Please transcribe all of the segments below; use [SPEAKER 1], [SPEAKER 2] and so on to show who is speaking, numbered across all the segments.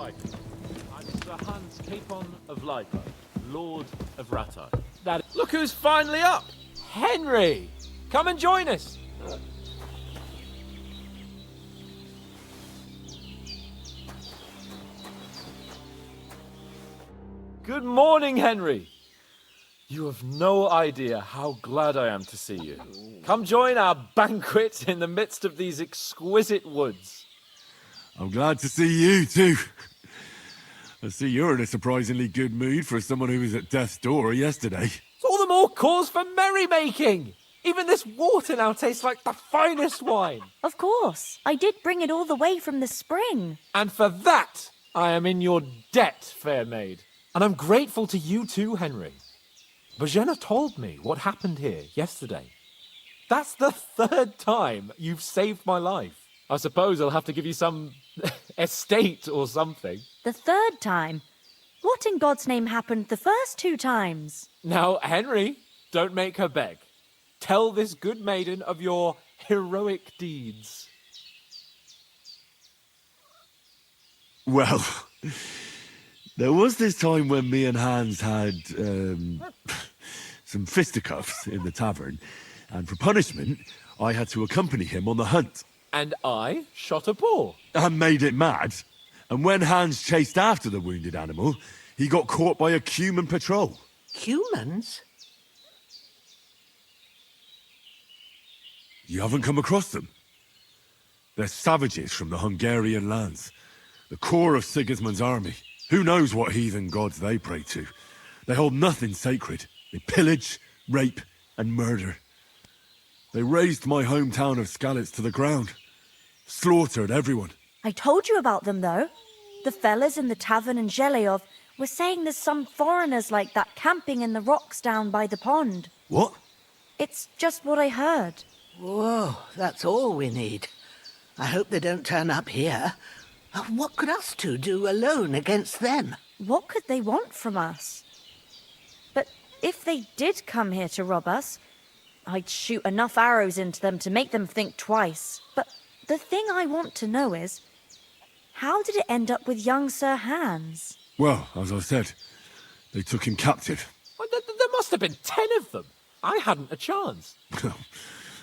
[SPEAKER 1] Hi. I'm Sir Hans Capon of Lipa, Lord of Rattay. Look who's finally up! Henry! Come and join us! Good morning, Henry! You have no idea how glad I am to see you. Come join our banquet in the midst of these exquisite woods.
[SPEAKER 2] I'm glad to see you, too. I see you're in a surprisingly good mood for someone who was at death's door yesterday.
[SPEAKER 1] It's all the more cause for merrymaking! Even this water now tastes like the finest wine.
[SPEAKER 3] Of course. I did bring it all the way from the spring.
[SPEAKER 1] And for that, I am in your debt, fair maid. And I'm grateful to you too, Henry. Bojena told me what happened here yesterday. That's the third time you've saved my life. I suppose I'll have to give you some estate or something.
[SPEAKER 3] The third time? What in God's name happened the first 2 times?
[SPEAKER 1] Now, Henry, don't make her beg. Tell this good maiden of your heroic deeds.
[SPEAKER 2] Well, there was this time when me and Hans had, some fisticuffs in the tavern, and for punishment, I had to accompany him on the hunt.
[SPEAKER 1] And I shot a boar.
[SPEAKER 2] And made it mad. And when Hans chased after the wounded animal, he got caught by a Cuman patrol.
[SPEAKER 4] Humans?
[SPEAKER 2] You haven't come across them? They're savages from the Hungarian lands. The core of Sigismund's army. Who knows what heathen gods they pray to? They hold nothing sacred. They pillage, rape, and murder. They razed my hometown of Skalitz to the ground. Slaughtered everyone.
[SPEAKER 3] I told you about them, though. The fellas in the tavern in Zheleov were saying there's some foreigners like that camping in the rocks down by the pond.
[SPEAKER 2] What?
[SPEAKER 3] It's just what I heard.
[SPEAKER 4] Whoa, that's all we need. I hope they don't turn up here. What could us two do alone against them?
[SPEAKER 3] What could they want from us? But if they did come here to rob us, I'd shoot enough arrows into them to make them think twice. But the thing I want to know is, how did it end up with young Sir Hans?
[SPEAKER 2] Well, as I said, they took him captive.
[SPEAKER 1] Well, there must have been 10 of them. I hadn't a chance.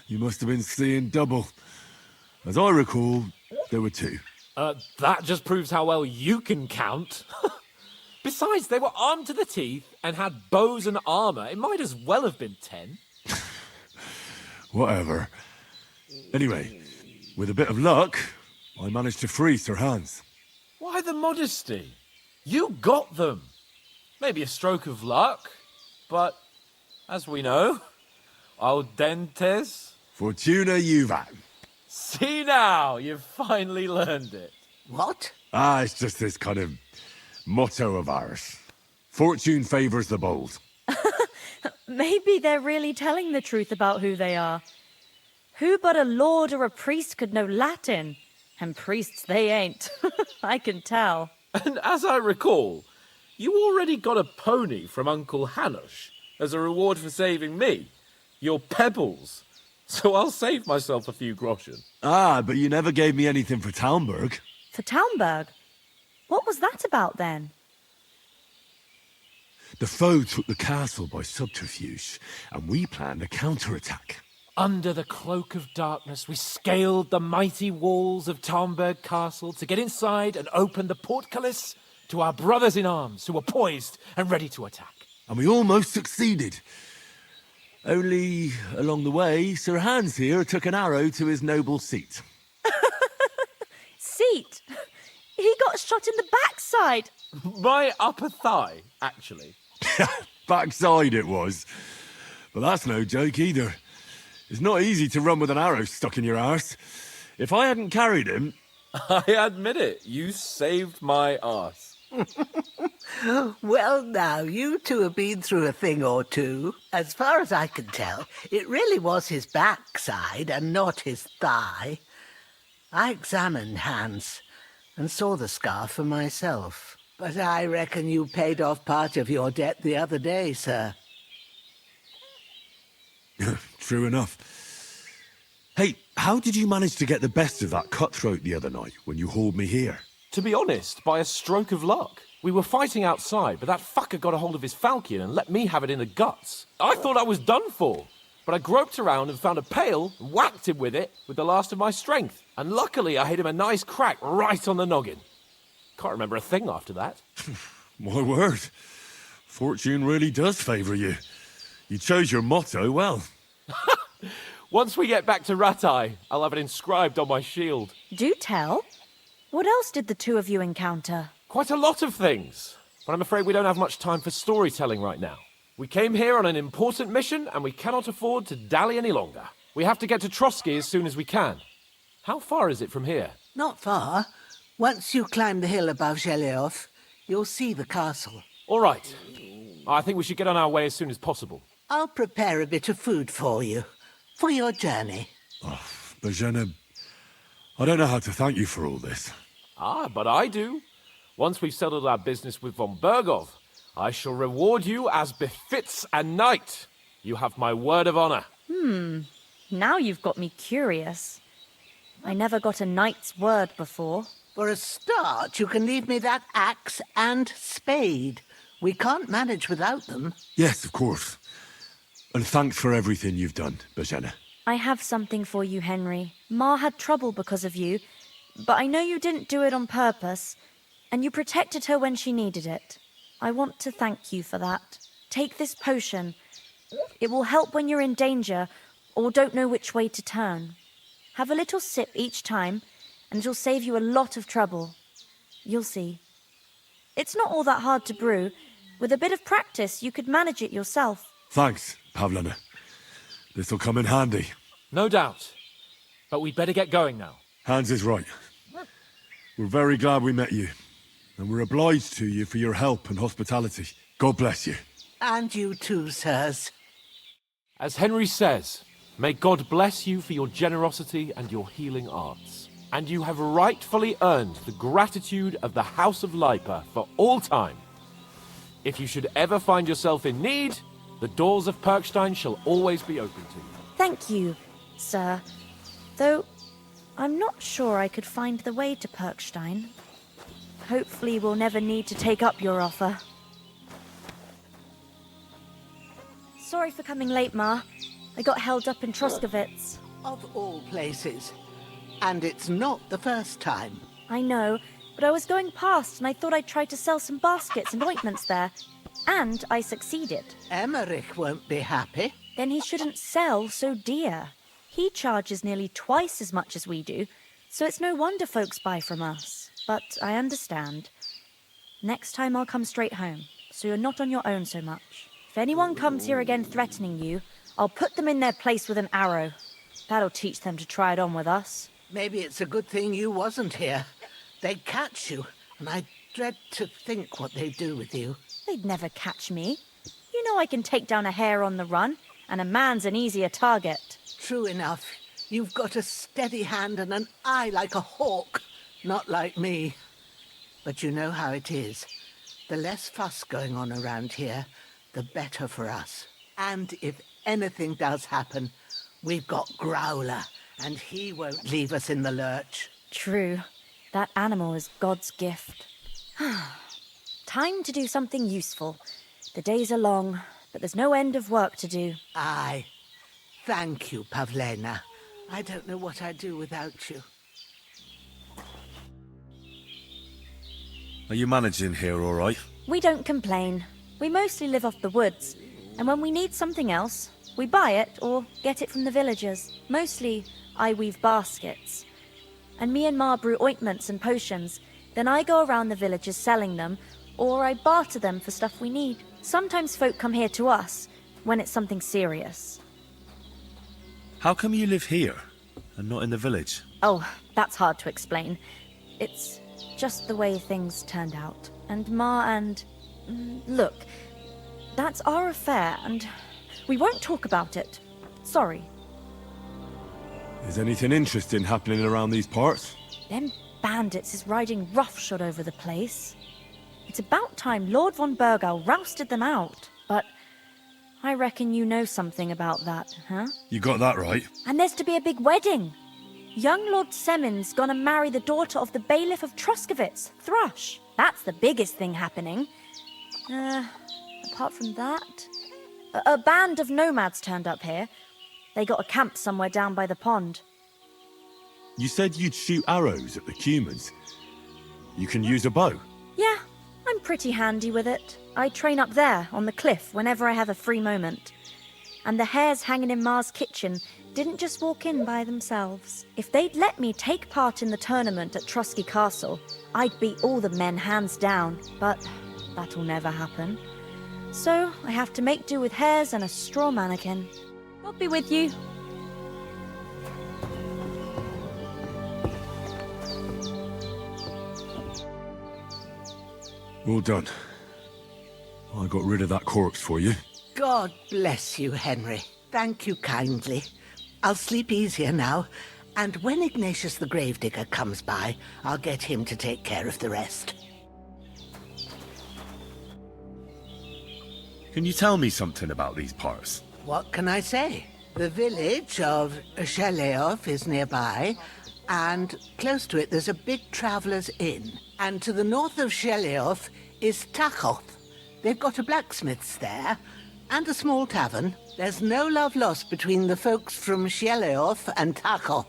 [SPEAKER 2] You must have been seeing double. As I recall, there were 2.
[SPEAKER 1] That just proves how well you can count. Besides, they were armed to the teeth and had bows and armor. It might as well have been 10.
[SPEAKER 2] Whatever. Anyway, with a bit of luck, I managed to free Sir Hans.
[SPEAKER 1] Why the modesty? You got them. Maybe a stroke of luck, but as we know, audentes.
[SPEAKER 2] Fortuna juvat.
[SPEAKER 1] See now, you've finally learned it.
[SPEAKER 4] What?
[SPEAKER 2] It's just this kind of motto of ours. Fortune favors the bold.
[SPEAKER 3] Maybe they're really telling the truth about who they are. Who but a lord or a priest could know Latin? And priests they ain't. I can tell.
[SPEAKER 1] And as I recall, you already got a pony from Uncle Hanush as a reward for saving me. Your pebbles. So I'll save myself a few groschen.
[SPEAKER 2] But you never gave me anything for Talmberg.
[SPEAKER 3] For Talmberg? What was that about then?
[SPEAKER 2] The foe took the castle by subterfuge, and we planned a counterattack.
[SPEAKER 1] Under the cloak of darkness, we scaled the mighty walls of Talmberg Castle to get inside and open the portcullis to our brothers in arms who were poised and ready to attack.
[SPEAKER 2] And we almost succeeded. Only, along the way, Sir Hans here took an arrow to his noble seat.
[SPEAKER 3] Seat? He got shot in the backside.
[SPEAKER 1] My upper thigh, actually.
[SPEAKER 2] Backside it was. But that's no joke either. It's not easy to run with an arrow stuck in your arse. If I hadn't carried him...
[SPEAKER 1] I admit it, you saved my arse.
[SPEAKER 4] Well, now, you two have been through a thing or two. As far as I can tell, it really was his backside and not his thigh. I examined Hans and saw the scar for myself. But I reckon you paid off part of your debt the other day, sir.
[SPEAKER 2] True enough. Hey, how did you manage to get the best of that cutthroat the other night when you hauled me here?
[SPEAKER 1] To be honest, by a stroke of luck. We were fighting outside, but that fucker got a hold of his falchion and let me have it in the guts. I thought I was done for. But I groped around and found a pail and whacked him with it with the last of my strength. And luckily I hit him a nice crack right on the noggin. Can't remember a thing after that.
[SPEAKER 2] My word. Fortune really does favour you. You chose your motto well.
[SPEAKER 1] Once we get back to Ratai, I'll have it inscribed on my shield.
[SPEAKER 3] Do tell. What else did the two of you encounter?
[SPEAKER 1] Quite a lot of things. But I'm afraid we don't have much time for storytelling right now. We came here on an important mission, and we cannot afford to dally any longer. We have to get to Trotsky as soon as we can. How far is it from here?
[SPEAKER 4] Not far. Once you climb the hill above Zhelioth, you'll see the castle.
[SPEAKER 1] All right. I think we should get on our way as soon as possible.
[SPEAKER 4] I'll prepare a bit of food for you, for your journey.
[SPEAKER 2] Bozhena, I don't know how to thank you for all this.
[SPEAKER 1] Ah, but I do. Once we've settled our business with von Bergov, I shall reward you as befits a knight. You have my word of honor.
[SPEAKER 3] Now you've got me curious. I never got a knight's word before.
[SPEAKER 4] For a start, you can leave me that axe and spade. We can't manage without them.
[SPEAKER 2] Yes, of course. And thanks for everything you've done, Bozhena.
[SPEAKER 3] I have something for you, Henry. Ma had trouble because of you, but I know you didn't do it on purpose, and you protected her when she needed it. I want to thank you for that. Take this potion. It will help when you're in danger or don't know which way to turn. Have a little sip each time, and it'll save you a lot of trouble. You'll see. It's not all that hard to brew. With a bit of practice, you could manage it yourself.
[SPEAKER 2] Thanks, Pavlena. This'll come in handy.
[SPEAKER 1] No doubt. But we'd better get going now.
[SPEAKER 2] Hans is right. We're very glad we met you. And we're obliged to you for your help and hospitality. God bless you.
[SPEAKER 4] And you too, sirs.
[SPEAKER 1] As Henry says, may God bless you for your generosity and your healing arts. And you have rightfully earned the gratitude of the House of Lipa for all time. If you should ever find yourself in need, the doors of Perkstein shall always be open to you.
[SPEAKER 3] Thank you, sir. Though, I'm not sure I could find the way to Perkstein. Hopefully we'll never need to take up your offer. Sorry for coming late, Ma. I got held up in Troskowitz.
[SPEAKER 4] Of all places. And it's not the first time.
[SPEAKER 3] I know, but I was going past and I thought I'd try to sell some baskets and ointments there. And I succeeded.
[SPEAKER 4] Emmerich won't be happy.
[SPEAKER 3] Then he shouldn't sell so dear. He charges nearly twice as much as we do, so it's no wonder folks buy from us. But I understand. Next time I'll come straight home, so you're not on your own so much. If anyone comes here again threatening you, I'll put them in their place with an arrow. That'll teach them to try it on with us.
[SPEAKER 4] Maybe it's a good thing you wasn't here. They'd catch you, and I dread to think what they'd do with you.
[SPEAKER 3] They'd never catch me. You know I can take down a hare on the run, and a man's an easier target.
[SPEAKER 4] True enough. You've got a steady hand and an eye like a hawk. Not like me. But you know how it is. The less fuss going on around here, the better for us. And if anything does happen, we've got Growler, and he won't leave us in the lurch.
[SPEAKER 3] True. That animal is God's gift. Time to do something useful. The days are long, but there's no end of work to do.
[SPEAKER 4] Aye. Thank you, Pavlena. I don't know what I'd do without you.
[SPEAKER 5] Are you managing here all right?
[SPEAKER 3] We don't complain. We mostly live off the woods, and when we need something else, we buy it or get it from the villagers. Mostly, I weave baskets. And me and Ma brew ointments and potions. Then I go around the villages selling them, or I barter them for stuff we need. Sometimes folk come here to us, when it's something serious.
[SPEAKER 5] How come you live here and not in the village?
[SPEAKER 3] Oh, that's hard to explain. It's just the way things turned out. And Ma and... Look, that's our affair, and we won't talk about it. Sorry.
[SPEAKER 2] Is anything interesting happening around these parts?
[SPEAKER 3] Them bandits is riding roughshod over the place. It's about time Lord von Burgau rousted them out. But I reckon you know something about that, huh?
[SPEAKER 2] You got that right.
[SPEAKER 3] And there's to be a big wedding. Young Lord Semin's gonna marry the daughter of the bailiff of Truskowitz, Thrush. That's the biggest thing happening. Apart from that... A band of nomads turned up here. They got a camp somewhere down by the pond.
[SPEAKER 2] You said you'd shoot arrows at the Cumans. You can use a bow.
[SPEAKER 3] Yeah, I'm pretty handy with it. I train up there, on the cliff, whenever I have a free moment. And the hares hanging in Ma's kitchen didn't just walk in by themselves. If they'd let me take part in the tournament at Trusky Castle, I'd beat all the men hands down, but that'll never happen. So I have to make do with hares and a straw mannequin. I'll be with you.
[SPEAKER 2] All done. I got rid of that corpse for you.
[SPEAKER 4] God bless you, Henry. Thank you kindly. I'll sleep easier now, and when Ignatius the Gravedigger comes by, I'll get him to take care of the rest.
[SPEAKER 5] Can you tell me something about these parts?
[SPEAKER 4] What can I say? The village of Sheleov is nearby, and close to it there's a big traveller's inn. And to the north of Sheleov is Tachov. They've got a blacksmith's there, and a small tavern. There's no love lost between the folks from Sheleov and Tachov.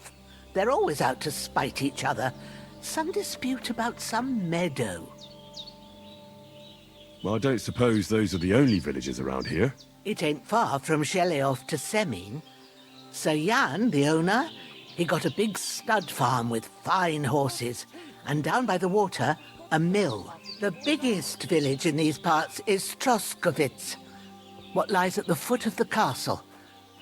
[SPEAKER 4] They're always out to spite each other. Some dispute about some meadow.
[SPEAKER 2] Well, I don't suppose those are the only villages around here.
[SPEAKER 4] It ain't far from Sheleov to Semin. Sir Jan, the owner, he got a big stud farm with fine horses, and down by the water, a mill. The biggest village in these parts is Truskowitz, what lies at the foot of the castle.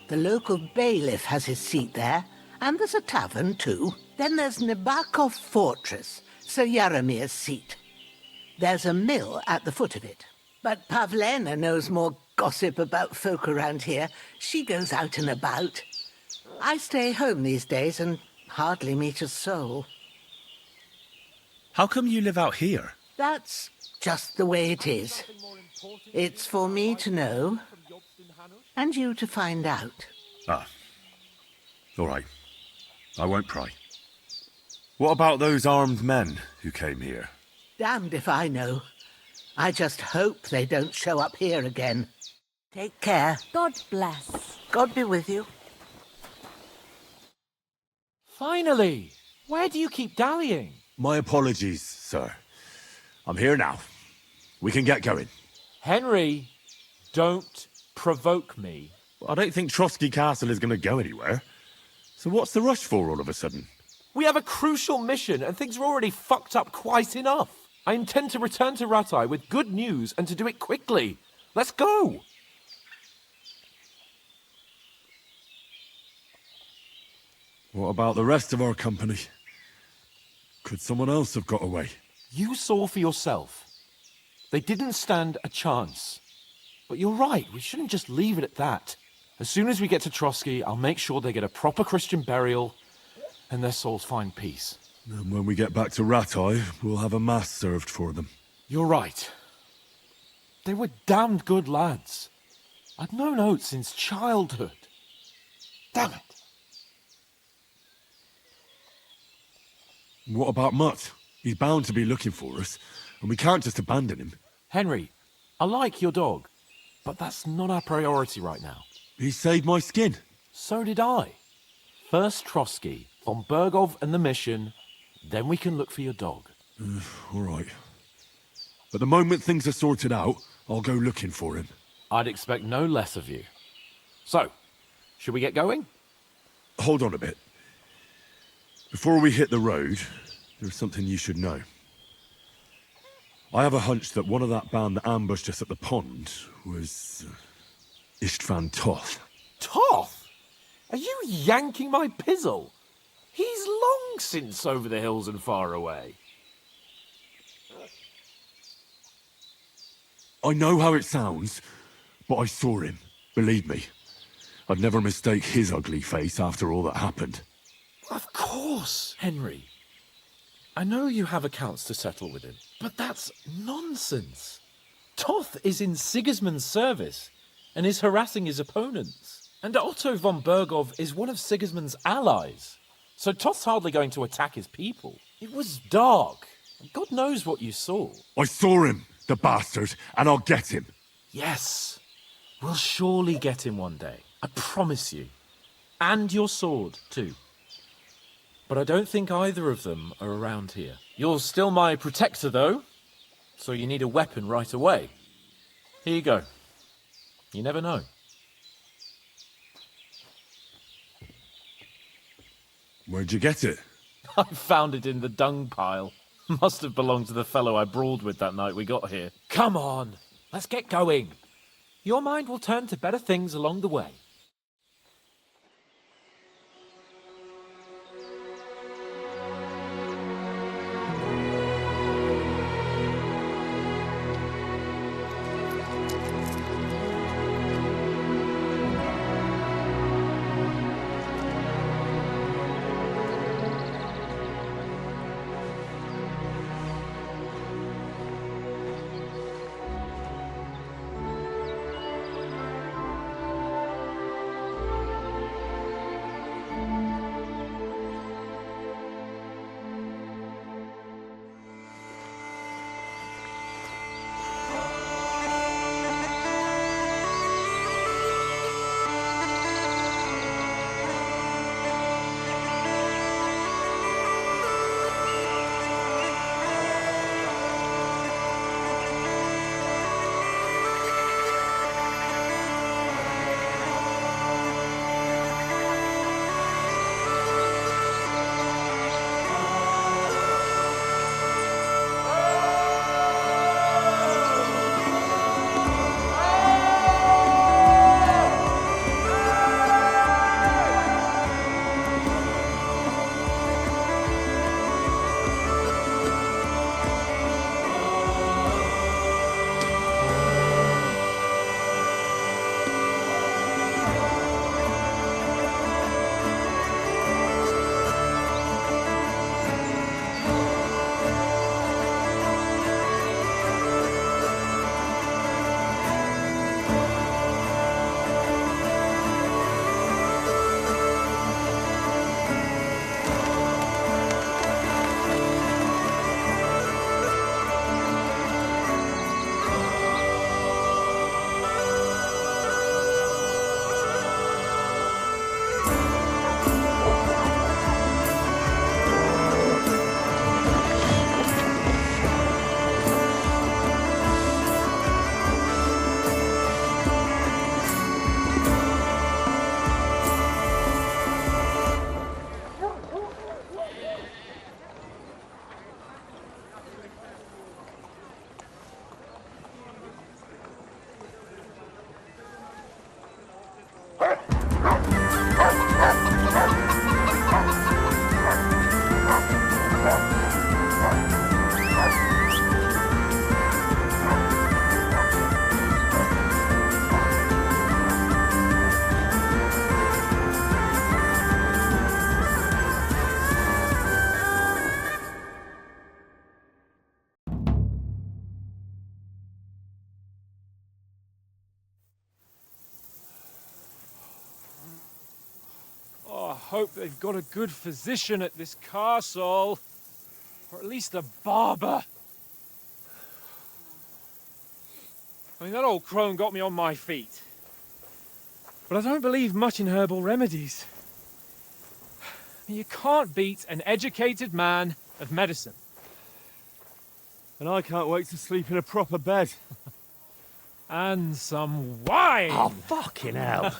[SPEAKER 4] The local bailiff has his seat there, and there's a tavern too. Then there's Nabakov Fortress, Sir Yaramir's seat. There's a mill at the foot of it. But Pavlena knows more gossip about folk around here. She goes out and about. I stay home these days and hardly meet a soul.
[SPEAKER 5] How come you live out here?
[SPEAKER 4] That's just the way it is. It's for me to know, and you to find out.
[SPEAKER 5] Ah. All right. I won't pry. What about those armed men who came here?
[SPEAKER 4] Damned if I know. I just hope they don't show up here again. Take care.
[SPEAKER 3] God bless.
[SPEAKER 4] God be with you.
[SPEAKER 1] Finally! Where do you keep dallying?
[SPEAKER 2] My apologies, sir. I'm here now. We can get going.
[SPEAKER 1] Henry, don't provoke me.
[SPEAKER 2] I don't think Trosky Castle is going to go anywhere. So what's the rush for all of a sudden?
[SPEAKER 1] We have a crucial mission and things are already fucked up quite enough. I intend to return to Ratai with good news and to do it quickly. Let's go!
[SPEAKER 2] What about the rest of our company? Could someone else have got away?
[SPEAKER 1] You saw for yourself. They didn't stand a chance. But you're right, we shouldn't just leave it at that. As soon as we get to Trotsky, I'll make sure they get a proper Christian burial and their souls find peace.
[SPEAKER 2] And when we get back to Ratai, we'll have a mass served for them.
[SPEAKER 1] You're right. They were damned good lads. I'd known Oates since childhood. Damn it.
[SPEAKER 2] What about Mutt? He's bound to be looking for us, and we can't just abandon him.
[SPEAKER 1] Henry, I like your dog, but that's not our priority right now.
[SPEAKER 2] He saved my skin.
[SPEAKER 1] So did I. First Trotsky, von Bergov and the mission, then we can look for your dog.
[SPEAKER 2] All right. But the moment things are sorted out, I'll go looking for him.
[SPEAKER 1] I'd expect no less of you. So, should we get going?
[SPEAKER 2] Hold on a bit. Before we hit the road, there's something you should know. I have a hunch that one of that band that ambushed us at the pond was Istvan Toth.
[SPEAKER 1] Toth? Are you yanking my pizzle? He's long since over the hills and far away.
[SPEAKER 2] I know how it sounds, but I saw him. Believe me. I'd never mistake his ugly face after all that happened.
[SPEAKER 1] Of course, Henry. I know you have accounts to settle with him, but that's nonsense. Toth is in Sigismund's service and is harassing his opponents. And Otto von Bergov is one of Sigismund's allies. so Toth's hardly going to attack his people. It was dark. God knows what you saw.
[SPEAKER 2] I saw him, the bastard, and I'll get him.
[SPEAKER 1] Yes, we'll surely get him one day. I promise you. And your sword, too. But I don't think either of them are around here. You're still my protector, though, so you need a weapon right away. Here you go. You never know.
[SPEAKER 2] Where'd you get it?
[SPEAKER 1] I found it in the dung pile. Must have belonged to the fellow I brawled with that night we got here. Come on, let's get going. Your mind will turn to better things along the way.
[SPEAKER 6] Hope they've got a good physician at this castle. Or at least a barber. I mean, that old crone got me on my feet. But I don't believe much in herbal remedies. You can't beat an educated man of medicine.
[SPEAKER 5] And I can't wait to sleep in a proper bed.
[SPEAKER 6] And some wine!
[SPEAKER 5] Oh, fucking hell.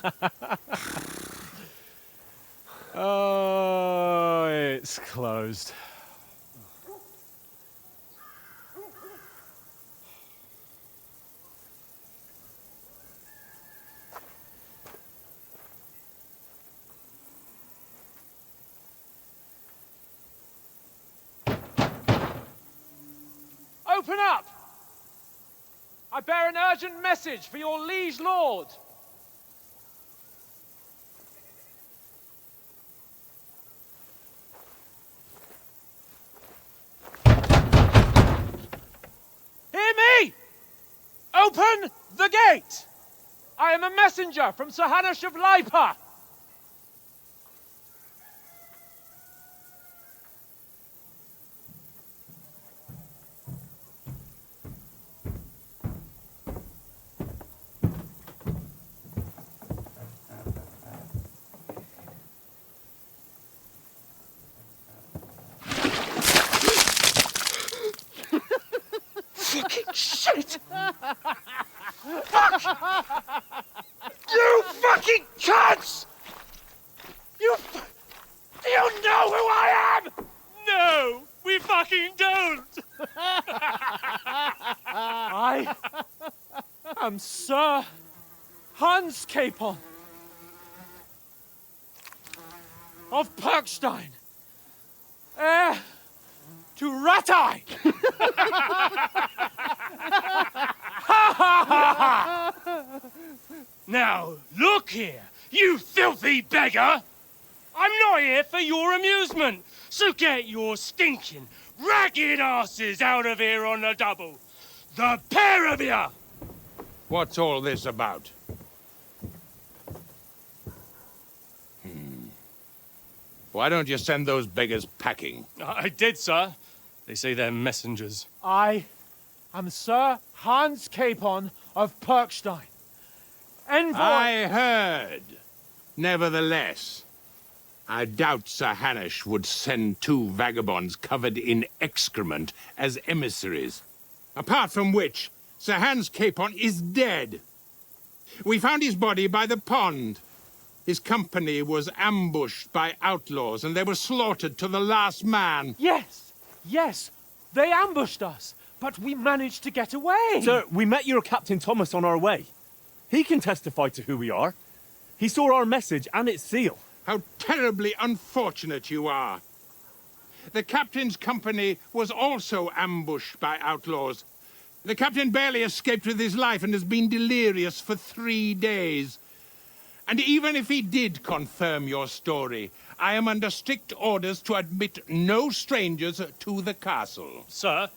[SPEAKER 6] Oh, it's closed. Open up! I bear an urgent message for your liege lord. Hear me! Open the gate! I am a messenger from Sir Hanush of Lipa. You fucking cunts! Do you know who I am? No, we fucking don't. I am Sir Hans Capon of Perkstein, heir to Ratai. Now, look here, you filthy beggar! I'm not here for your amusement, so get your stinking, ragged asses out of here on the double. The pair of you!
[SPEAKER 7] What's all this about? Why don't you send those beggars packing?
[SPEAKER 6] I did, sir. They say they're messengers. I am Sir Hans Capon of Perkstein. Envoy...
[SPEAKER 7] I heard. Nevertheless, I doubt Sir Hanush would send two vagabonds covered in excrement as emissaries. Apart from which, Sir Hans Capon is dead. We found his body by the pond. His company was ambushed by outlaws, and they were slaughtered to the last man.
[SPEAKER 6] Yes, yes, they ambushed us, but we managed to get away.
[SPEAKER 8] Sir, we met your Captain Thomas on our way. He can testify to who we are. He saw our message and its seal.
[SPEAKER 7] How terribly unfortunate you are. The captain's company was also ambushed by outlaws. The captain barely escaped with his life and has been delirious for 3 days. And even if he did confirm your story, I am under strict orders to admit no strangers to the castle.
[SPEAKER 6] Sir,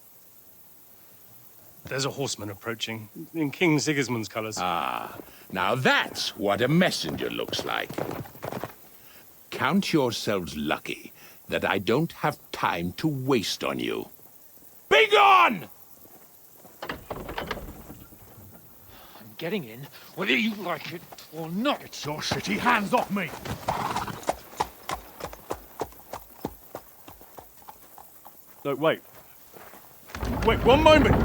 [SPEAKER 6] there's a horseman approaching, in King Sigismund's colours.
[SPEAKER 7] Ah, now that's what a messenger looks like. Count yourselves lucky that I don't have time to waste on you. Be gone!
[SPEAKER 6] I'm getting in, whether you like it or not.
[SPEAKER 2] Get your shitty hands off me!
[SPEAKER 8] No, wait. Wait, one moment!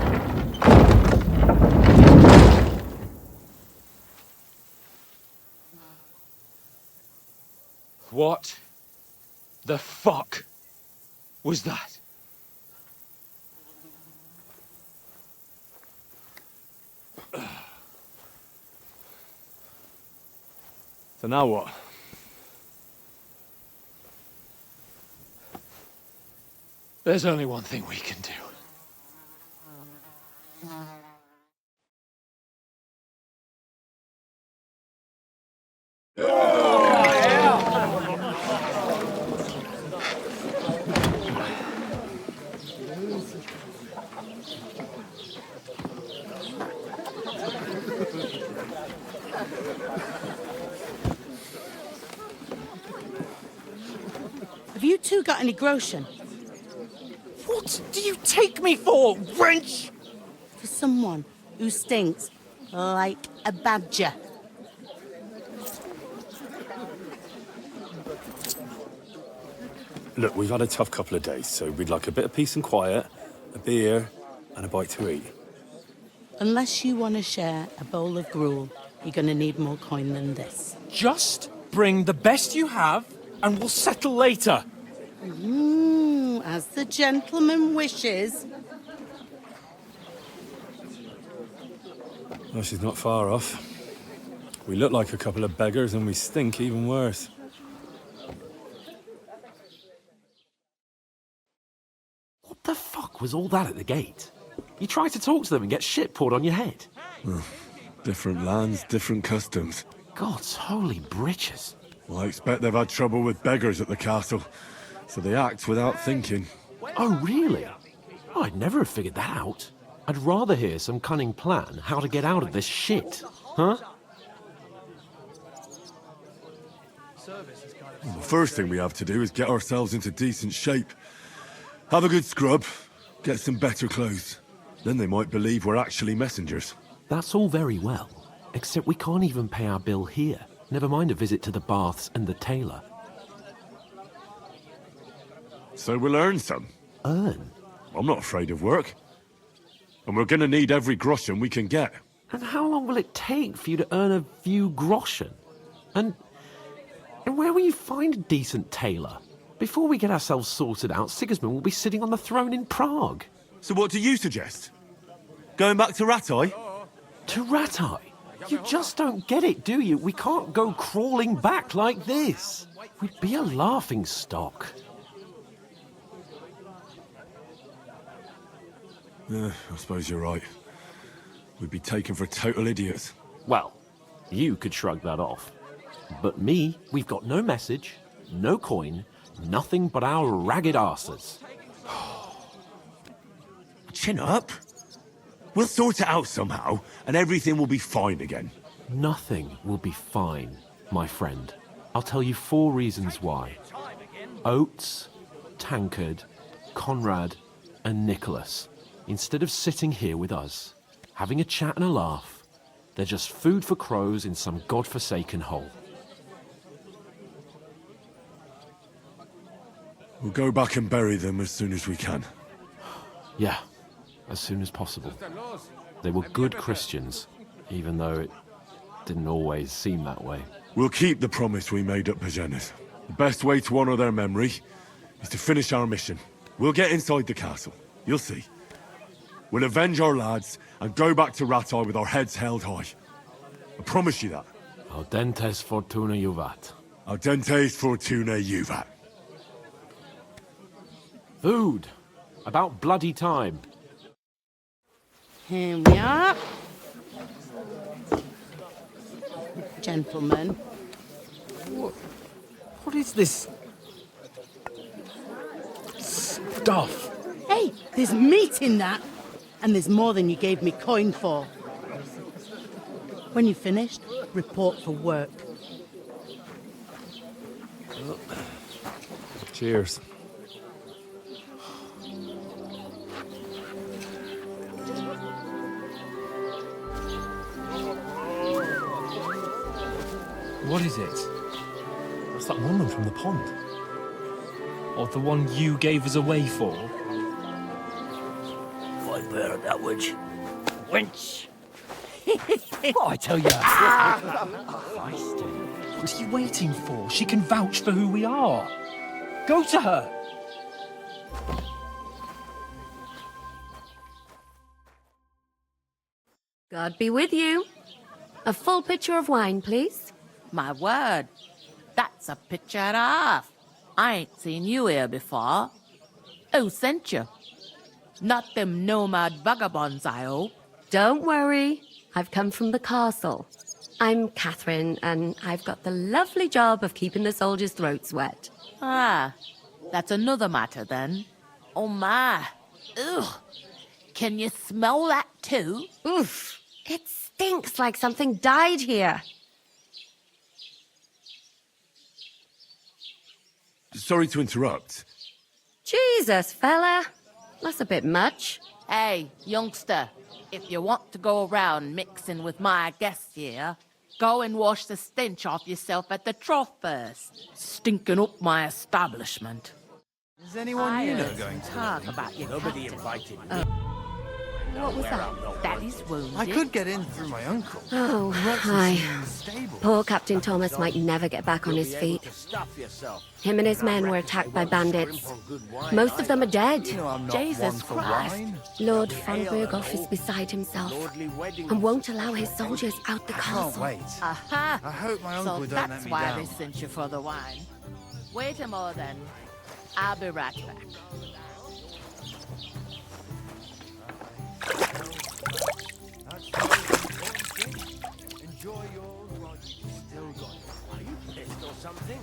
[SPEAKER 6] What the fuck was that?
[SPEAKER 8] So now what?
[SPEAKER 6] There's only one thing we can do.
[SPEAKER 9] Have you two got any groschen?
[SPEAKER 6] What do you take me for, wench?
[SPEAKER 9] For someone who stinks like a badger.
[SPEAKER 8] Look, we've had a tough couple of days, so we'd like a bit of peace and quiet, a beer, and a bite to eat.
[SPEAKER 9] Unless you want to share a bowl of gruel, you're going to need more coin than this.
[SPEAKER 6] Just bring the best you have, and we'll settle later.
[SPEAKER 9] As the gentleman wishes.
[SPEAKER 8] Well, she's not far off. We look like a couple of beggars, and we stink even worse.
[SPEAKER 1] What the fuck was all that at the gate? You try to talk to them and get shit poured on your head.
[SPEAKER 2] Different lands, different customs.
[SPEAKER 1] God's holy britches.
[SPEAKER 2] Well, I expect they've had trouble with beggars at the castle, so they act without thinking.
[SPEAKER 1] Oh, really? Oh, I'd never have figured that out. I'd rather hear some cunning plan how to get out of this shit. Huh?
[SPEAKER 2] Well, the first thing we have to do is get ourselves into decent shape. Have a good scrub, get some better clothes. Then they might believe we're actually messengers.
[SPEAKER 1] That's all very well, except we can't even pay our bill here. Never mind a visit to the baths and the tailor.
[SPEAKER 2] So we'll earn some.
[SPEAKER 1] Earn?
[SPEAKER 2] I'm not afraid of work. And we're gonna need every groschen we can get.
[SPEAKER 1] And how long will it take for you to earn a few groschen? And where will you find a decent tailor? Before we get ourselves sorted out, Sigismund will be sitting on the throne in Prague.
[SPEAKER 5] So what do you suggest? Going back to Ratai?
[SPEAKER 1] To Ratai? You just don't get it, do you? We can't go crawling back like this. We'd be a laughing stock.
[SPEAKER 2] I suppose you're right. We'd be taken for total idiots.
[SPEAKER 1] Well, you could shrug that off. But me, we've got no message, no coin, nothing but our ragged arses.
[SPEAKER 2] Chin up. We'll sort it out somehow, and everything will be fine again.
[SPEAKER 1] Nothing will be fine, my friend. I'll tell you 4 reasons why. Oates, Tankard, Conrad, and Nicholas, instead of sitting here with us, having a chat and a laugh, they're just food for crows in some godforsaken hole.
[SPEAKER 2] We'll go back and bury them as soon as we can.
[SPEAKER 1] Yeah, as soon as possible. They were good Christians, even though it didn't always seem that way.
[SPEAKER 2] We'll keep the promise we made at Boženes. The best way to honor their memory is to finish our mission. We'll get inside the castle. You'll see. We'll avenge our lads and go back to Ratai with our heads held high. I promise you that.
[SPEAKER 1] Audentes fortuna juvat.
[SPEAKER 2] Audentes fortuna juvat.
[SPEAKER 1] Food. About bloody time.
[SPEAKER 9] Here we are. Gentlemen.
[SPEAKER 6] What is this stuff?
[SPEAKER 9] Hey, there's meat in that. And there's more than you gave me coin for. When you're finished, report for work.
[SPEAKER 1] Cheers.
[SPEAKER 6] What is it?
[SPEAKER 1] What's that woman from the pond?
[SPEAKER 6] Or the one you gave us away for?
[SPEAKER 10] I bear that which. Wench!
[SPEAKER 6] What I tell you? What are you waiting for? She can vouch for who we are. Go to her.
[SPEAKER 11] God be with you. A full pitcher of wine, please.
[SPEAKER 12] My word, that's a picture and a half. I ain't seen you here before. Who sent you? Not them nomad vagabonds, I hope.
[SPEAKER 11] Don't worry. I've come from the castle. I'm Catherine, and I've got the lovely job of keeping the soldiers' throats wet.
[SPEAKER 12] Ah, that's another matter then. Oh my. Ugh. Can you smell that too?
[SPEAKER 11] Oof. It stinks like something died here.
[SPEAKER 2] Sorry to interrupt.
[SPEAKER 11] Jesus, fella. That's a bit much.
[SPEAKER 12] Hey, youngster, if you want to go around mixing with my guests here, go and wash the stench off yourself at the trough first. Stinking up my establishment.
[SPEAKER 10] Is anyone you know going to
[SPEAKER 12] talk about your
[SPEAKER 10] Nobody
[SPEAKER 12] captain.
[SPEAKER 10] invited me.
[SPEAKER 11] What was that?
[SPEAKER 12] Daddy's wounded.
[SPEAKER 10] I could get in through my uncle.
[SPEAKER 11] Oh, hi. Poor Captain Thomas might never get back on his feet. Him and his men were attacked by bandits. Most of them are dead.
[SPEAKER 12] Jesus Christ.
[SPEAKER 11] Lord von Berghoff is beside himself and won't allow his soldiers out the castle.
[SPEAKER 10] Wait.
[SPEAKER 12] Aha.
[SPEAKER 10] I hope my uncle
[SPEAKER 12] So
[SPEAKER 10] don't
[SPEAKER 12] that's
[SPEAKER 10] let me
[SPEAKER 12] why
[SPEAKER 10] down.
[SPEAKER 12] they sent you for the wine. Wait a moment then. I'll be right back.
[SPEAKER 10] Enjoy yours while you still got it. Are you pissed or something?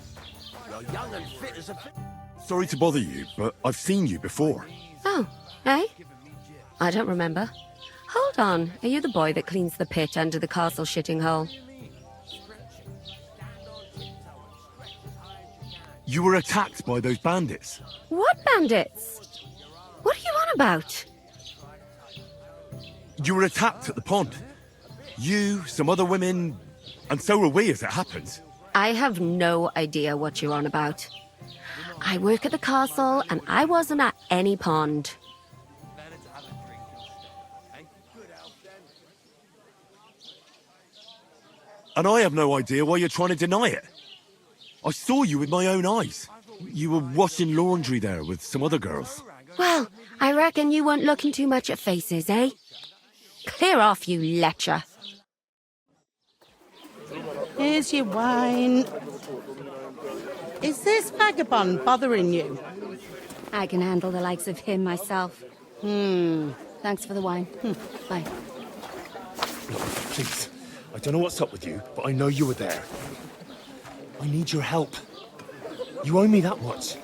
[SPEAKER 10] You're young and fit as a fit.
[SPEAKER 2] Sorry to bother you, but I've seen you before.
[SPEAKER 11] Oh, eh? I don't remember. Hold on. Are you the boy that cleans the pit under the castle shitting hole?
[SPEAKER 2] You were attacked by those bandits.
[SPEAKER 11] What bandits? What are you on about?
[SPEAKER 2] You were attacked at the pond. You, some other women, and so were we as it happens.
[SPEAKER 11] I have no idea what you're on about. I work at the castle, and I wasn't at any pond.
[SPEAKER 2] And I have no idea why you're trying to deny it. I saw you with my own eyes. You were washing laundry there with some other girls.
[SPEAKER 11] Well, I reckon you weren't looking too much at faces, eh? Clear off, you lecher.
[SPEAKER 9] Here's your wine. Is this vagabond bothering you?
[SPEAKER 11] I can handle the likes of him myself. Thanks for the wine. Bye.
[SPEAKER 8] Look, please. I don't know what's up with you, but I know you were there. I need your help. You owe me that much.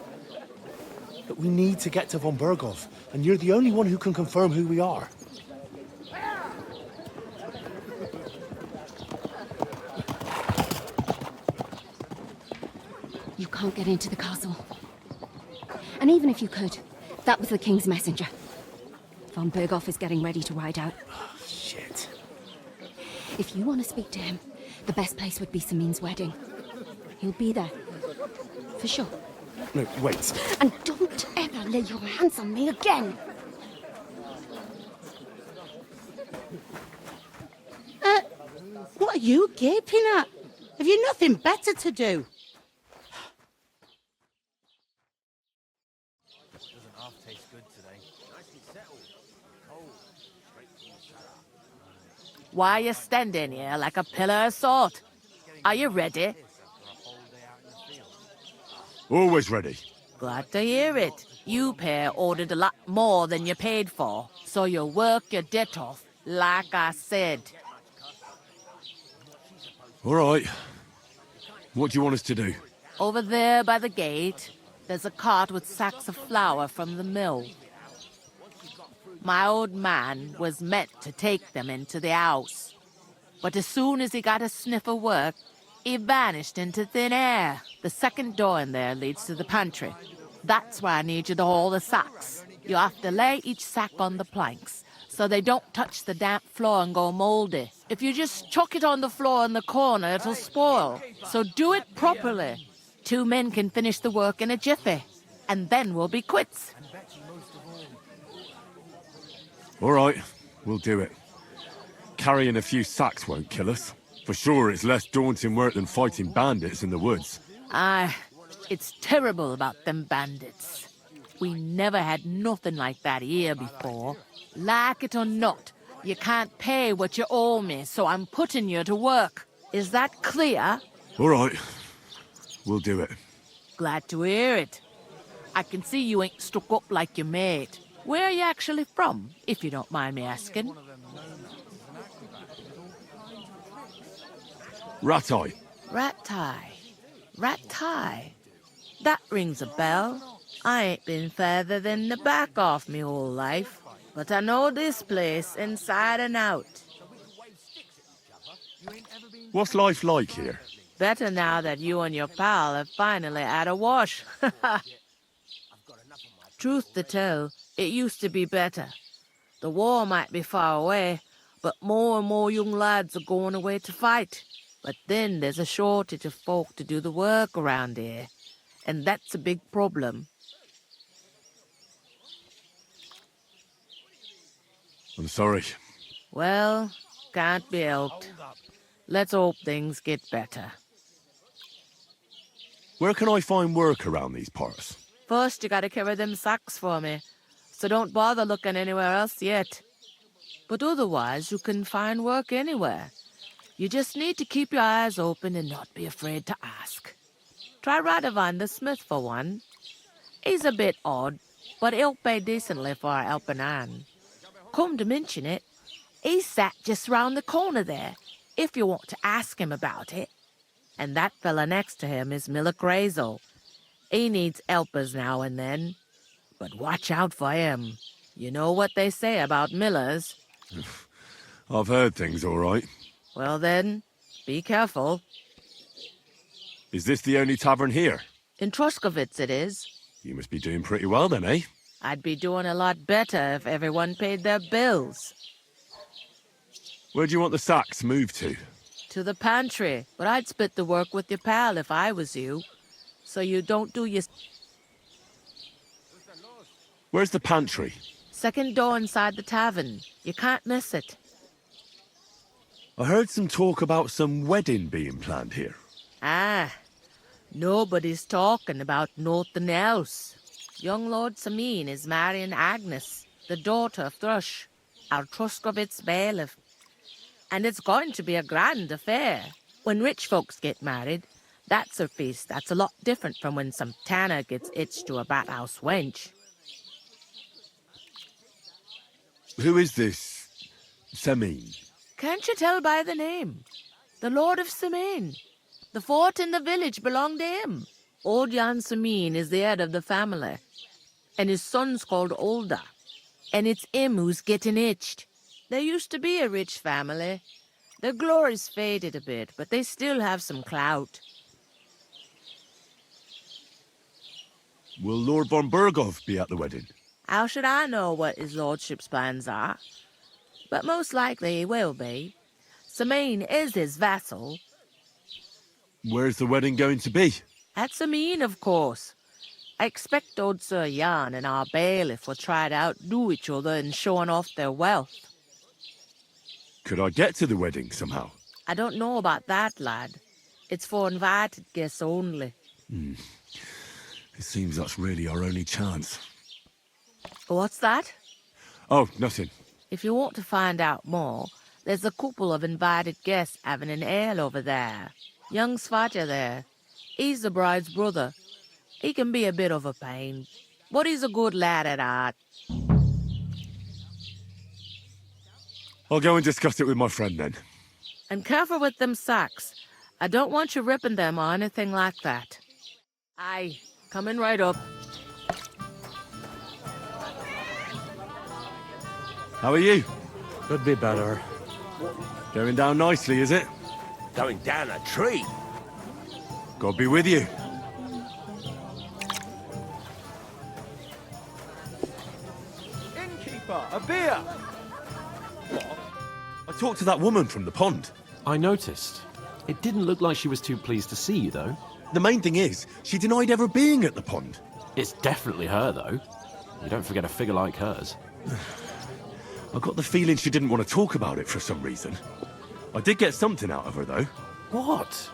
[SPEAKER 8] But we need to get to von Berghoff, and you're the only one who can confirm who we are.
[SPEAKER 11] You can't get into the castle. And even if you could, that was the king's messenger. Von Berghoff is getting ready to ride out.
[SPEAKER 8] Oh, shit.
[SPEAKER 11] If you want to speak to him, the best place would be Samin's wedding. He'll be there. For sure.
[SPEAKER 8] No, wait.
[SPEAKER 11] And don't ever lay your hands on me again!
[SPEAKER 9] What are you gaping at? Have you nothing better to do?
[SPEAKER 12] Why are you standing here like a pillar of salt? Are you ready?
[SPEAKER 2] Always ready.
[SPEAKER 12] Glad to hear it. You pair ordered a lot more than you paid for, so you'll work your debt off, like I said.
[SPEAKER 2] All right. What do you want us to do?
[SPEAKER 12] Over there by the gate, there's a cart with sacks of flour from the mill. My old man was meant to take them into the house. But as soon as he got a sniff of work, he vanished into thin air. The second door in there leads to the pantry. That's where I need you to haul the sacks. You have to lay each sack on the planks, so they don't touch the damp floor and go moldy. If you just chuck it on the floor in the corner, it'll spoil. So do it properly. 2 men can finish the work in a jiffy, and then we'll be quits.
[SPEAKER 2] All right, we'll do it. Carrying a few sacks won't kill us. For sure, it's less daunting work than fighting bandits in the woods.
[SPEAKER 12] Aye, it's terrible about them bandits. We never had nothing like that here before. Like it or not, you can't pay what you owe me, so I'm putting you to work. Is that clear?
[SPEAKER 2] All right, we'll do it.
[SPEAKER 12] Glad to hear it. I can see you ain't stuck up like your mate. Where are you actually from, if you don't mind me asking?
[SPEAKER 2] Ratai.
[SPEAKER 12] Ratai. That rings a bell. I ain't been further than the back off me whole life, but I know this place inside and out.
[SPEAKER 2] What's life like here?
[SPEAKER 12] Better now that you and your pal have finally had a wash. Truth to tell, it used to be better. The war might be far away, but more and more young lads are going away to fight. But then there's a shortage of folk to do the work around here, and that's a big problem.
[SPEAKER 2] I'm sorry.
[SPEAKER 12] Well, can't be helped. Let's hope things get better.
[SPEAKER 2] Where can I find work around these parts?
[SPEAKER 12] First, you gotta carry them sacks for me, so don't bother looking anywhere else yet. But otherwise, you can find work anywhere. You just need to keep your eyes open and not be afraid to ask. Try Radovan the smith for one. He's a bit odd, but he'll pay decently for a helping hand. Come to mention it, he's sat just round the corner there, if you want to ask him about it. And that fella next to him is Miller Crazel. He needs helpers now and then, but watch out for him. You know what they say about Millers.
[SPEAKER 2] I've heard things, all right.
[SPEAKER 12] Well then, be careful.
[SPEAKER 2] Is this the only tavern here?
[SPEAKER 12] In Troskovitz it is.
[SPEAKER 2] You must be doing pretty well then, eh?
[SPEAKER 12] I'd be doing a lot better if everyone paid their bills.
[SPEAKER 2] Where do you want the sacks moved to?
[SPEAKER 12] To the pantry, but I'd split the work with your pal if I was you. So you don't do your...
[SPEAKER 2] Where's the pantry?
[SPEAKER 12] Second door inside the tavern. You can't miss it.
[SPEAKER 2] I heard some talk about some wedding being planned here.
[SPEAKER 12] Ah, nobody's talking about nothing else. Young Lord Sameen is marrying Agnes, the daughter of Thrush, our Truskovitz bailiff. And it's going to be a grand affair. When rich folks get married, that's a feast that's a lot different from when some tanner gets hitched to a bathouse wench.
[SPEAKER 2] Who is this Sameen?
[SPEAKER 12] Can't you tell by the name? The Lord of Sameen. The fort in the village belonged to him. Old Jan Sameen is the head of the family, and his son's called Olda. And it's him who's getting hitched. There used to be a rich family. Their glory's faded a bit, but they still have some clout.
[SPEAKER 2] Will Lord von Burgov be at the wedding?
[SPEAKER 12] How should I know what his lordship's plans are? But most likely he will be. Sameen is his vassal.
[SPEAKER 2] Where's the wedding going to be?
[SPEAKER 12] At Sameen, of course. I expect old Sir Jan and our bailiff will try to outdo each other in showing off their wealth.
[SPEAKER 2] Could I get to the wedding somehow?
[SPEAKER 12] I don't know about that, lad. It's for invited guests only.
[SPEAKER 2] It seems that's really our only chance.
[SPEAKER 12] What's that?
[SPEAKER 2] Oh, nothing.
[SPEAKER 12] If you want to find out more, there's a couple of invited guests having an ale over there. Young Svatja there. He's the bride's brother. He can be a bit of a pain, but he's a good lad at heart.
[SPEAKER 2] I'll go and discuss it with my friend then.
[SPEAKER 12] And careful with them sacks. I don't want you ripping them or anything like that. Aye, coming right up.
[SPEAKER 2] How are you?
[SPEAKER 1] Could be better.
[SPEAKER 2] Going down nicely, is it?
[SPEAKER 10] Going down a tree.
[SPEAKER 2] God be with you.
[SPEAKER 10] Innkeeper, a beer!
[SPEAKER 2] I talked to that woman from the pond.
[SPEAKER 1] I noticed. It didn't look like she was too pleased to see you, though.
[SPEAKER 2] The main thing is, she denied ever being at the pond.
[SPEAKER 1] It's definitely her, though. You don't forget a figure like hers.
[SPEAKER 2] I got the feeling she didn't want to talk about it for some reason. I did get something out of her, though.
[SPEAKER 1] What?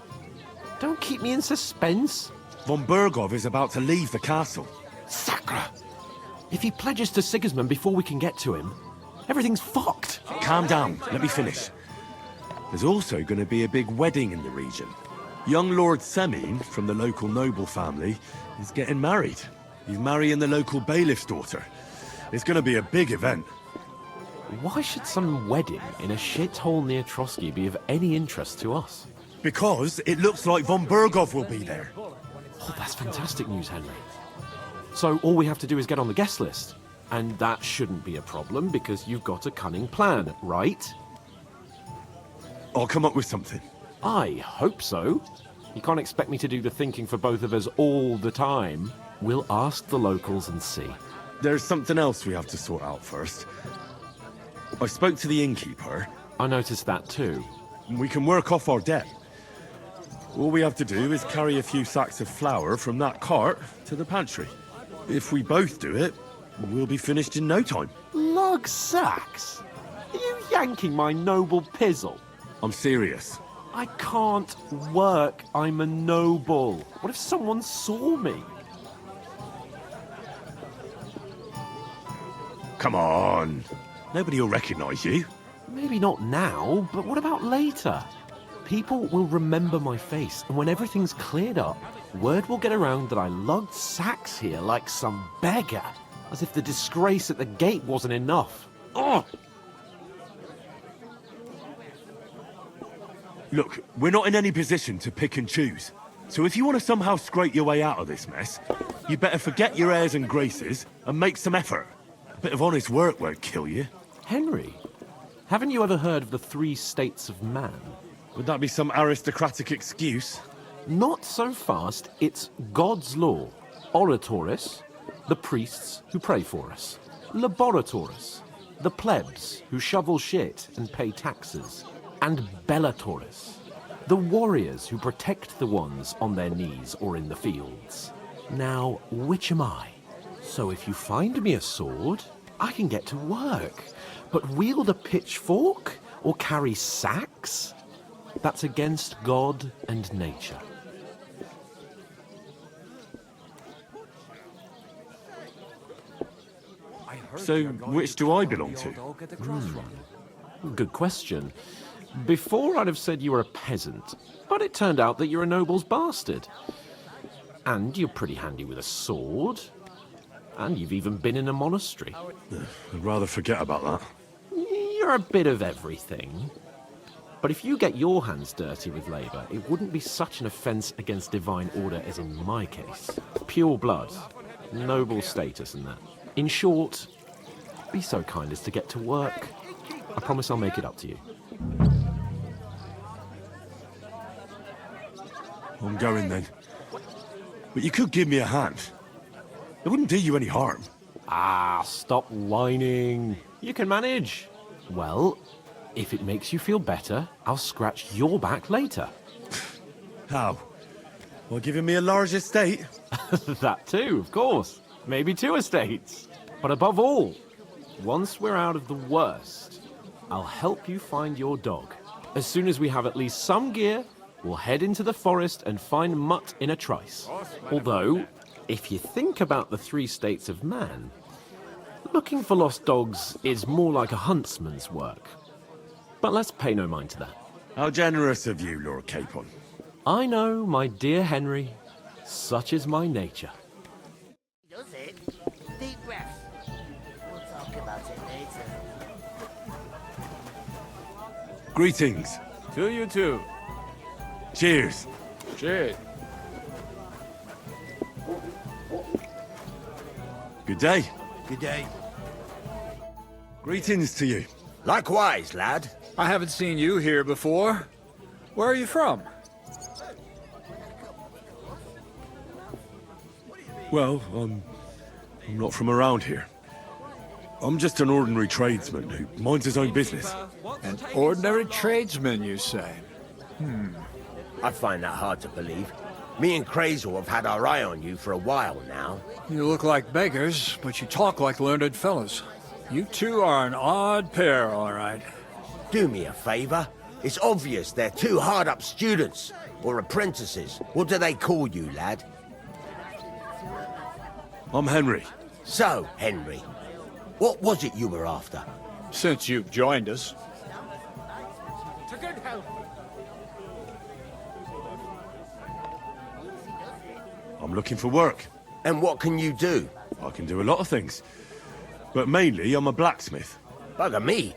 [SPEAKER 1] Don't keep me in suspense.
[SPEAKER 2] Von Burgov is about to leave the castle.
[SPEAKER 1] Sacre! If he pledges to Sigismund before we can get to him, everything's fucked.
[SPEAKER 2] Calm down, let me finish. There's also going to be a big wedding in the region. Young Lord Sameen, from the local noble family, is getting married. He's marrying the local bailiff's daughter. It's going to be a big event.
[SPEAKER 1] Why should some wedding in a shithole near Trotsky be of any interest to us?
[SPEAKER 2] Because it looks like von Burgov will be there.
[SPEAKER 1] Oh, that's fantastic news, Henry. So all we have to do is get on the guest list. And that shouldn't be a problem because you've got a cunning plan, right?
[SPEAKER 2] I'll come up with something.
[SPEAKER 1] I hope so. You can't expect me to do the thinking for both of us all the time. We'll ask the locals and see.
[SPEAKER 2] There's something else we have to sort out first. I spoke to the innkeeper.
[SPEAKER 1] I noticed that too.
[SPEAKER 2] We can work off our debt. All we have to do is carry a few sacks of flour from that cart to the pantry. If we both do it, we'll be finished in no time.
[SPEAKER 1] Lug sacks? Are you yanking my noble pizzle?
[SPEAKER 2] I'm serious.
[SPEAKER 1] I can't work. I'm a noble. What if someone saw me?
[SPEAKER 2] Come on. Nobody will recognize you.
[SPEAKER 1] Maybe not now, but what about later? People will remember my face, and when everything's cleared up, word will get around that I lugged sacks here like some beggar, as if the disgrace at the gate wasn't enough. Ugh!
[SPEAKER 2] Look, we're not in any position to pick and choose. So if you want to somehow scrape your way out of this mess, you better forget your airs and graces and make some effort. A bit of honest work won't kill you.
[SPEAKER 1] Henry, haven't you ever heard of the 3 states of man?
[SPEAKER 2] Would that be some aristocratic excuse?
[SPEAKER 1] Not so fast. It's God's law. Oratoris, the priests who pray for us. Laboratoris, the plebs who shovel shit and pay taxes. And Bellatoris, the warriors who protect the ones on their knees or in the fields. Now, which am I? So if you find me a sword, I can get to work. But wield a pitchfork? or carry sacks. That's against God and nature.
[SPEAKER 2] So, which do I belong to?
[SPEAKER 1] Good question. Before I'd have said you were a peasant, but it turned out that you're a noble's bastard. And you're pretty handy with a sword. And you've even been in a monastery.
[SPEAKER 2] I'd rather forget about that.
[SPEAKER 1] You're a bit of everything. But if you get your hands dirty with labour, it wouldn't be such an offence against divine order as in my case. Pure blood, noble status and that. In short, be so kind as to get to work. I promise I'll make it up to you.
[SPEAKER 2] I'm going then. But you could give me a hand. It wouldn't do you any harm.
[SPEAKER 1] Ah, stop whining. You can manage. Well, if it makes you feel better, I'll scratch your back later.
[SPEAKER 2] How? Well, giving me a large estate?
[SPEAKER 1] That too, of course. Maybe 2 estates. But above all, once we're out of the worst, I'll help you find your dog. As soon as we have at least some gear, we'll head into the forest and find Mutt in a trice. Although, if you think about the 3 states of man, looking for lost dogs is more like a huntsman's work. But let's pay no mind to that.
[SPEAKER 2] How generous of you, Lord Capon.
[SPEAKER 1] I know, my dear Henry. Such is my nature.
[SPEAKER 10] Does it? Deep breath. We'll talk about it later.
[SPEAKER 2] Greetings.
[SPEAKER 6] To you too.
[SPEAKER 2] Cheers.
[SPEAKER 6] Cheers.
[SPEAKER 2] Good day.
[SPEAKER 10] Good day.
[SPEAKER 2] Greetings to you.
[SPEAKER 10] Likewise, lad.
[SPEAKER 13] I haven't seen you here before. Where are you from?
[SPEAKER 2] Well, I'm not from around here. I'm just an ordinary tradesman who minds his own business.
[SPEAKER 13] An ordinary tradesman, you say?
[SPEAKER 10] I find that hard to believe. Me and Crazel have had our eye on you for a while now.
[SPEAKER 13] You look like beggars, but you talk like learned fellows. You two are an odd pair, all right.
[SPEAKER 10] Do me a favor. It's obvious they're 2 hard-up students, or apprentices. What do they call you, lad?
[SPEAKER 2] I'm Henry.
[SPEAKER 10] So, Henry, what was it you were after?
[SPEAKER 13] Since you've joined us.
[SPEAKER 6] To good health.
[SPEAKER 2] I'm looking for work.
[SPEAKER 10] And what can you do?
[SPEAKER 2] I can do a lot of things. But mainly, I'm a blacksmith.
[SPEAKER 10] Bugger me.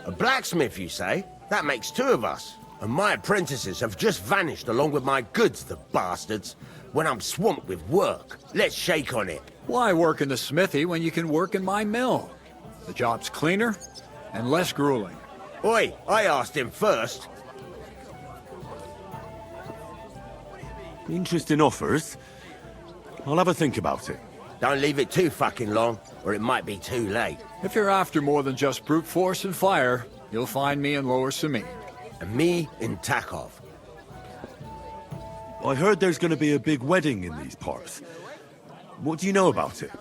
[SPEAKER 10] A blacksmith, you say? That makes 2 of us. And my apprentices have just vanished along with my goods, the bastards. When I'm swamped with work. Let's shake on it.
[SPEAKER 13] Why work in the smithy when you can work in my mill? The job's cleaner and less grueling.
[SPEAKER 10] Oi, I asked him first.
[SPEAKER 2] Interesting offers. I'll have a think about it.
[SPEAKER 10] Don't leave it too fucking long, or it might be too late.
[SPEAKER 13] If you're after more than just brute force and fire, you'll find me in Lower Samin.
[SPEAKER 10] And me in Takov.
[SPEAKER 2] I heard there's going to be a big wedding in these parts. What do you know about it?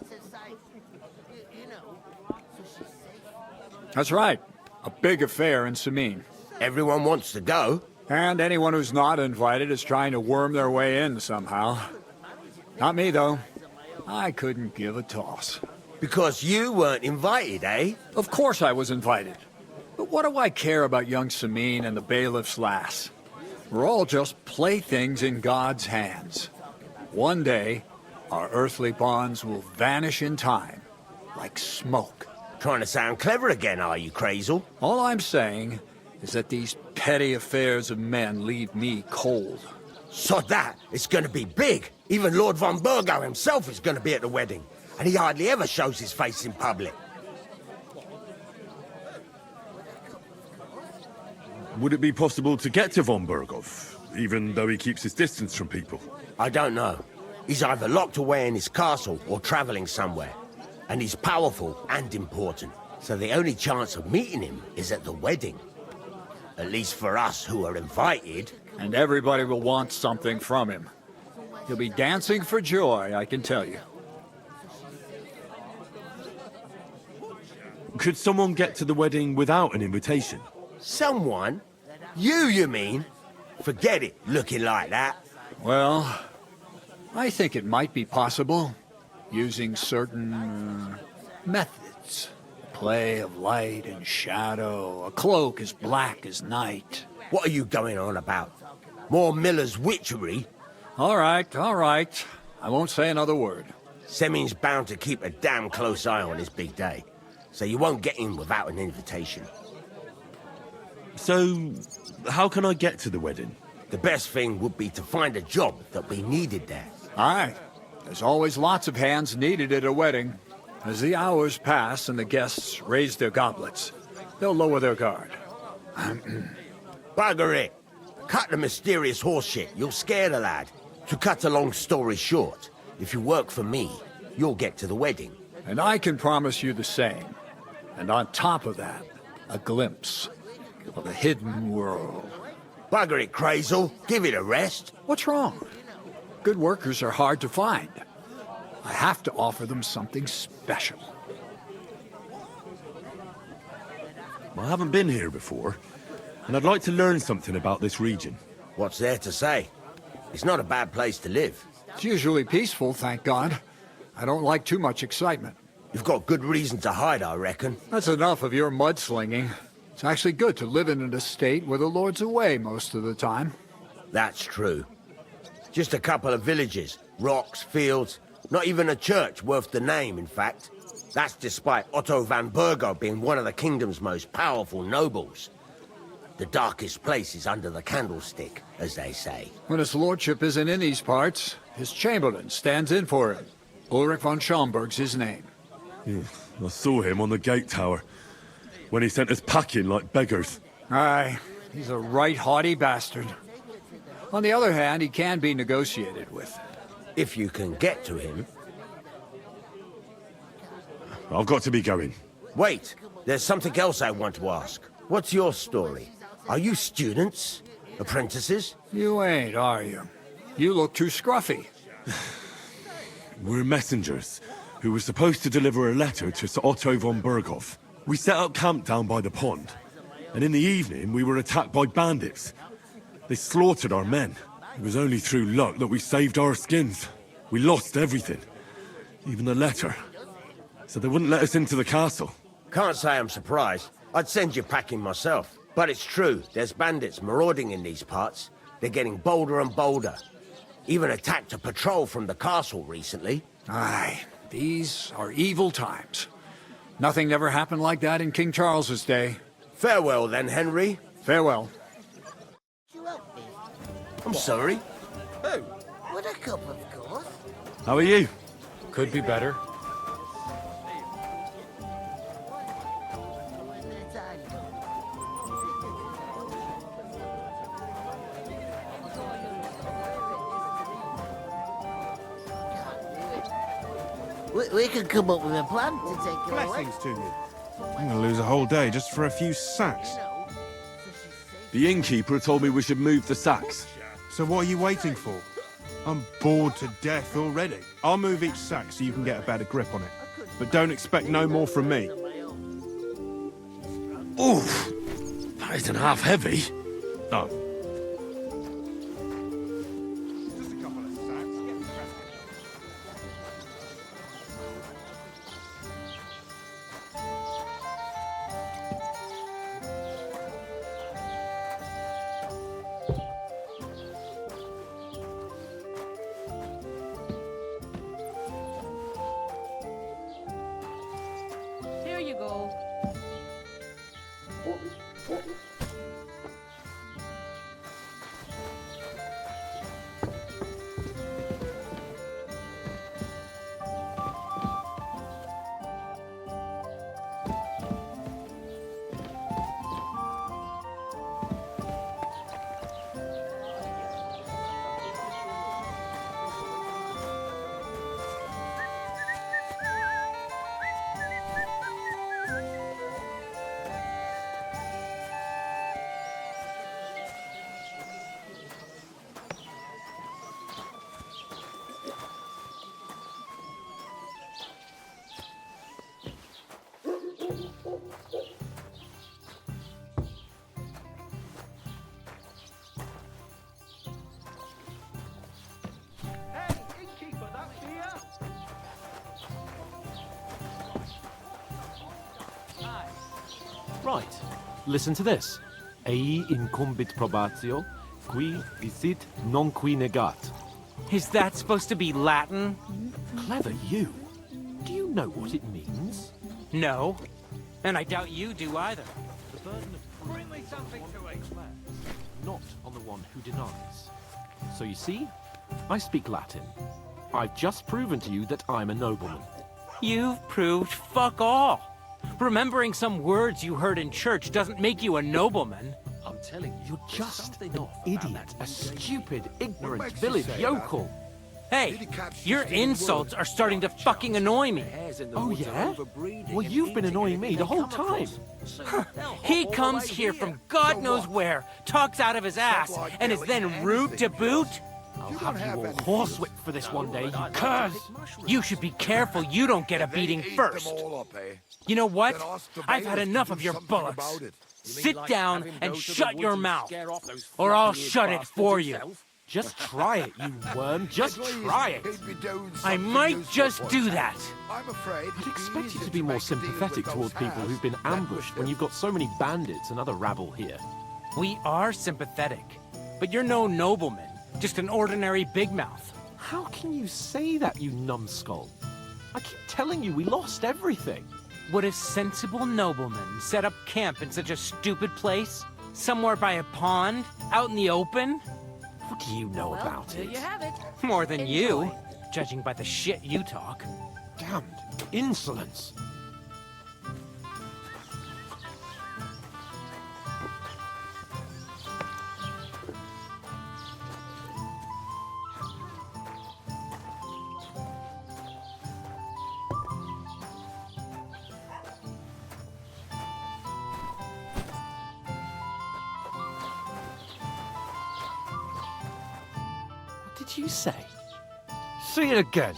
[SPEAKER 13] That's right. A big affair in Samin.
[SPEAKER 10] Everyone wants to go.
[SPEAKER 13] And anyone who's not invited is trying to worm their way in somehow. Not me, though. I couldn't give a toss.
[SPEAKER 10] Because you weren't invited, eh?
[SPEAKER 13] Of course I was invited. But what do I care about young Samin and the bailiff's lass? We're all just playthings in God's hands. One day, our earthly bonds will vanish in time, like smoke.
[SPEAKER 10] Trying to sound clever again, are you, Crazel?
[SPEAKER 13] All I'm saying is that these petty affairs of men leave me cold.
[SPEAKER 10] Sod that, it's gonna be big. Even Lord von Burgo himself is gonna be at the wedding. And he hardly ever shows his face in public.
[SPEAKER 2] Would it be possible to get to von Burgov, even though he keeps his distance from people?
[SPEAKER 10] I don't know. He's either locked away in his castle or traveling somewhere. And he's powerful and important. So the only chance of meeting him is at the wedding. At least for us who are invited.
[SPEAKER 13] And everybody will want something from him. He'll be dancing for joy, I can tell you.
[SPEAKER 2] Could someone get to the wedding without an invitation?
[SPEAKER 10] Someone? You mean? Forget it, looking like that.
[SPEAKER 13] Well, I think it might be possible, using certain methods. Play of light and shadow, a cloak as black as night.
[SPEAKER 10] What are you going on about? More Miller's witchery?
[SPEAKER 13] All right. I won't say another word.
[SPEAKER 10] Semin's bound to keep a damn close eye on his big day, so you won't get in without an invitation.
[SPEAKER 2] So, how can I get to the wedding?
[SPEAKER 10] The best thing would be to find a job that we needed there.
[SPEAKER 13] All right. There's always lots of hands needed at a wedding. As the hours pass and the guests raise their goblets, they'll lower their guard.
[SPEAKER 10] Bugger it! Cut the mysterious horse shit. You'll scare the lad. To cut a long story short, if you work for me, you'll get to the wedding.
[SPEAKER 13] And I can promise you the same. And on top of that, a glimpse of a hidden world.
[SPEAKER 10] Bugger it, Crazel. Give it a rest.
[SPEAKER 13] What's wrong? Good workers are hard to find. I have to offer them something special.
[SPEAKER 2] I haven't been here before, and I'd like to learn something about this region.
[SPEAKER 10] What's there to say? It's not a bad place to live.
[SPEAKER 13] It's usually peaceful, thank God. I don't like too much excitement.
[SPEAKER 10] You've got good reason to hide, I reckon.
[SPEAKER 13] That's enough of your mudslinging. It's actually good to live in an estate where the Lord's away most of the time.
[SPEAKER 10] That's true. Just a couple of villages, rocks, fields, not even a church worth the name, in fact. That's despite Otto van Burgo being one of the kingdom's most powerful nobles. The darkest place is under the candlestick, as they say.
[SPEAKER 13] When his lordship isn't in these parts, his chamberlain stands in for him. Ulrich von Schomberg's his name.
[SPEAKER 2] Yeah, I saw him on the gate tower, when he sent us packing like beggars.
[SPEAKER 13] Aye, he's a right haughty bastard. On the other hand, he can be negotiated with.
[SPEAKER 10] If you can get to him.
[SPEAKER 2] I've got to be going.
[SPEAKER 10] Wait, there's something else I want to ask. What's your story? Are you students? Apprentices?
[SPEAKER 13] You ain't, are you? You look too scruffy.
[SPEAKER 2] We're messengers, who were supposed to deliver a letter to Sir Otto von Berghoff. We set up camp down by the pond, and in the evening we were attacked by bandits. They slaughtered our men. It was only through luck that we saved our skins. We lost everything, even the letter. So they wouldn't let us into the castle.
[SPEAKER 10] Can't say I'm surprised. I'd send you packing myself. But it's true, there's bandits marauding in these parts. They're getting bolder and bolder. Even attacked a patrol from the castle recently.
[SPEAKER 13] Aye, these are evil times. Nothing ever happened like that in King Charles's day.
[SPEAKER 10] Farewell then, Henry.
[SPEAKER 13] Farewell.
[SPEAKER 10] I'm sorry.
[SPEAKER 4] Oh, what a cup of course.
[SPEAKER 2] How are you?
[SPEAKER 6] Could be better.
[SPEAKER 4] We could come up with a plan to take you away.
[SPEAKER 14] Blessings to you. I'm gonna lose a whole day just for a few sacks.
[SPEAKER 2] The innkeeper told me we should move the sacks.
[SPEAKER 14] So what are you waiting for? I'm bored to death already. I'll move each sack so you can get a better grip on it. But don't expect no more from me.
[SPEAKER 2] Oof! That isn't half heavy. Oh.
[SPEAKER 12] Here you go.
[SPEAKER 1] Right. Listen to this. Ei incumbit probatio, qui visit non qui negat.
[SPEAKER 15] Is that supposed to be Latin?
[SPEAKER 1] Clever you. Do you know what it means?
[SPEAKER 15] No. And I doubt you do either.
[SPEAKER 1] The burden of
[SPEAKER 15] Bring me something to eat.
[SPEAKER 1] not on the one who denies. So you see, I speak Latin. I've just proven to you that I'm a nobleman.
[SPEAKER 15] You've proved fuck all. Remembering some words you heard in church doesn't make you a nobleman.
[SPEAKER 1] I'm telling you, you're just an idiot, a stupid, ignorant village yokel.
[SPEAKER 15] Hey, your insults are starting to fucking annoy me.
[SPEAKER 1] Oh yeah? Well, you've been annoying me the whole time.
[SPEAKER 15] He comes here from God knows where, talks out of his ass, and is then rude to boot?
[SPEAKER 1] I'll have you all horsewhipped for this one day, you curs!
[SPEAKER 15] You should be careful you don't get a beating first. You know what? I've had enough of your bullocks. Sit down and shut your mouth, or I'll shut it for you.
[SPEAKER 1] Just try it, you worm. Just try it.
[SPEAKER 15] I might just do that.
[SPEAKER 1] I'd expect you to be more sympathetic toward people who've been ambushed when you've got so many bandits and other rabble here.
[SPEAKER 15] We are sympathetic, but you're no nobleman, just an ordinary big mouth.
[SPEAKER 1] How can you say that, you numbskull? I keep telling you we lost everything.
[SPEAKER 15] Would a sensible nobleman set up camp in such a stupid place? Somewhere by a pond? Out in the open?
[SPEAKER 1] What do you know about it?
[SPEAKER 12] You have it.
[SPEAKER 15] More than you, judging by the shit you talk.
[SPEAKER 1] Damned insolence. What did you say? Say it again.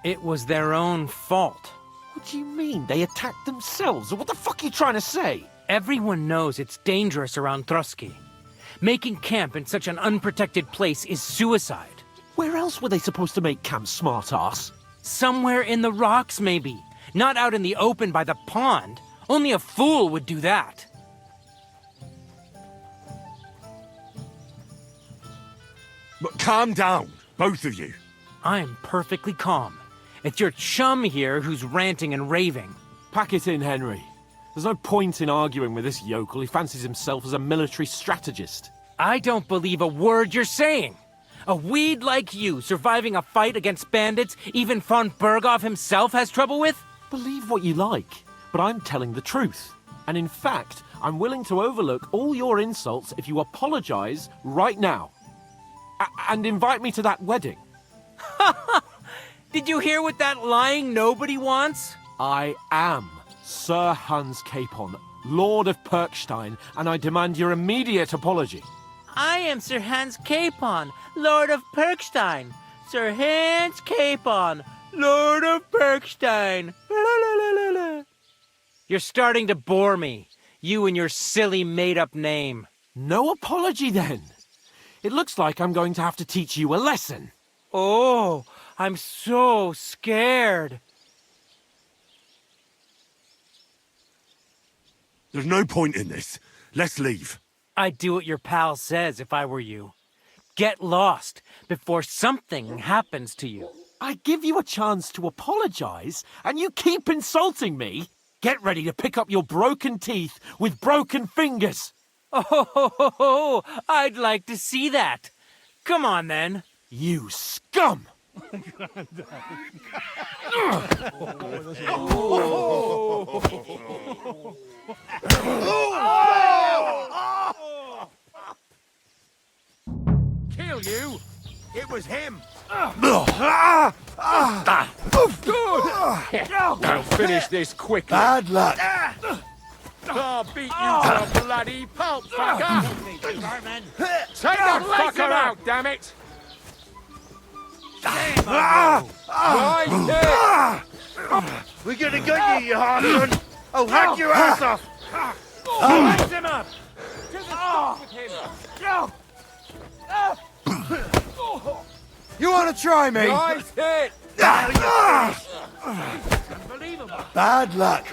[SPEAKER 15] It was their own fault.
[SPEAKER 1] What do you mean? They attacked themselves? Or what the fuck are you trying to say?
[SPEAKER 15] Everyone knows it's dangerous around Trotsky. Making camp in such an unprotected place is suicide.
[SPEAKER 1] Where else were they supposed to make camp, smartass?
[SPEAKER 15] Somewhere in the rocks, maybe. Not out in the open by the pond. Only a fool would do that.
[SPEAKER 2] But calm down, both of you.
[SPEAKER 15] I'm perfectly calm. It's your chum here who's ranting and raving.
[SPEAKER 1] Pack it in, Henry. There's no point in arguing with this yokel. He fancies himself as a military strategist.
[SPEAKER 15] I don't believe a word you're saying. A weed like you surviving a fight against bandits even von Berghoff himself has trouble with?
[SPEAKER 1] Believe what you like, but I'm telling the truth. And in fact, I'm willing to overlook all your insults if you apologize right now. And invite me to that wedding.
[SPEAKER 15] Did you hear what that lying nobody wants?
[SPEAKER 1] I am Sir Hans Capon, Lord of Perkstein, and I demand your immediate apology.
[SPEAKER 15] I am Sir Hans Capon, Lord of Perkstein. Sir Hans Capon, Lord of Perkstein. You're starting to bore me, you and your silly made-up name.
[SPEAKER 1] No apology, then. It looks like I'm going to have to teach you a lesson.
[SPEAKER 15] Oh, I'm so scared.
[SPEAKER 2] There's no point in this. Let's leave.
[SPEAKER 15] I'd do what your pal says if I were you. Get lost before something happens to you.
[SPEAKER 1] I give you a chance to apologize, and you keep insulting me? Get ready to pick up your broken teeth with broken fingers.
[SPEAKER 15] Oh, I'd like to see that. Come on, then.
[SPEAKER 1] You scum!
[SPEAKER 10] Kill you? It was him.
[SPEAKER 7] I'll finish this quickly.
[SPEAKER 10] Bad luck.
[SPEAKER 7] I'll beat you to a bloody pulp, fucker! Take that fucker out, damn it! Right
[SPEAKER 10] We're gonna get you, you harpoon. I'll hack your ass off.
[SPEAKER 7] Light him up! To the top with him!
[SPEAKER 10] You wanna try me?
[SPEAKER 7] Right hit!
[SPEAKER 10] Bad luck.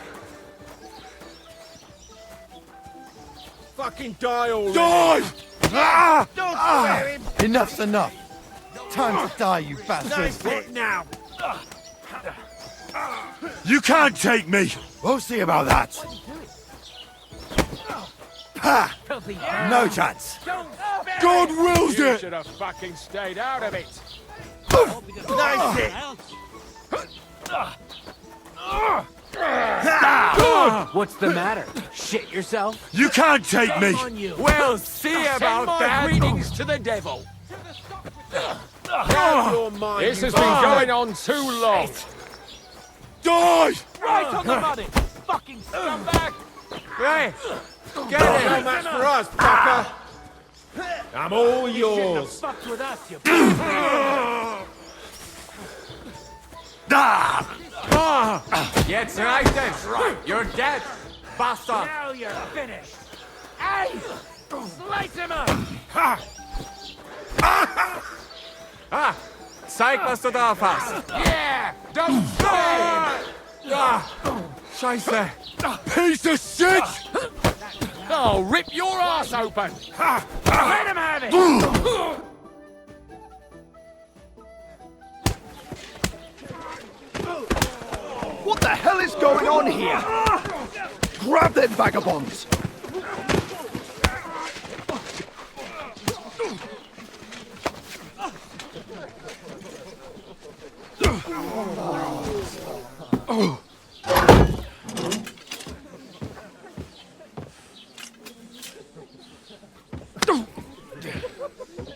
[SPEAKER 7] Fucking die already!
[SPEAKER 2] Die!
[SPEAKER 7] Don't spare him!
[SPEAKER 16] Enough's enough. Time to die, you bastard.
[SPEAKER 7] Nice hit now!
[SPEAKER 2] You can't take me!
[SPEAKER 16] We'll see about that. Ha! No chance.
[SPEAKER 2] God wills
[SPEAKER 7] You
[SPEAKER 2] it!
[SPEAKER 7] should have fucking stayed out of it!
[SPEAKER 16] Nice hit.
[SPEAKER 15] What's the matter? Shit yourself?
[SPEAKER 2] You can't take me!
[SPEAKER 15] We'll see about that.
[SPEAKER 7] Greetings to the devil! This has been going on too long!
[SPEAKER 2] Die!
[SPEAKER 1] Right on the money! Fucking scumbag!
[SPEAKER 15] Hey,
[SPEAKER 7] Get him! No match for us, fucker! I'm all yours!
[SPEAKER 15] fucked with us, you. Gets right then. You're dead, bastard.
[SPEAKER 1] Now you're finished! Hey! Slice him up!
[SPEAKER 15] Zeig, was du drauf hast.
[SPEAKER 7] Yeah! Don't spare him!
[SPEAKER 15] Scheiße.
[SPEAKER 2] Piece of shit!
[SPEAKER 7] I'll rip your ass open!
[SPEAKER 1] Let him have it!
[SPEAKER 16] What the hell is going on here? Grab them vagabonds!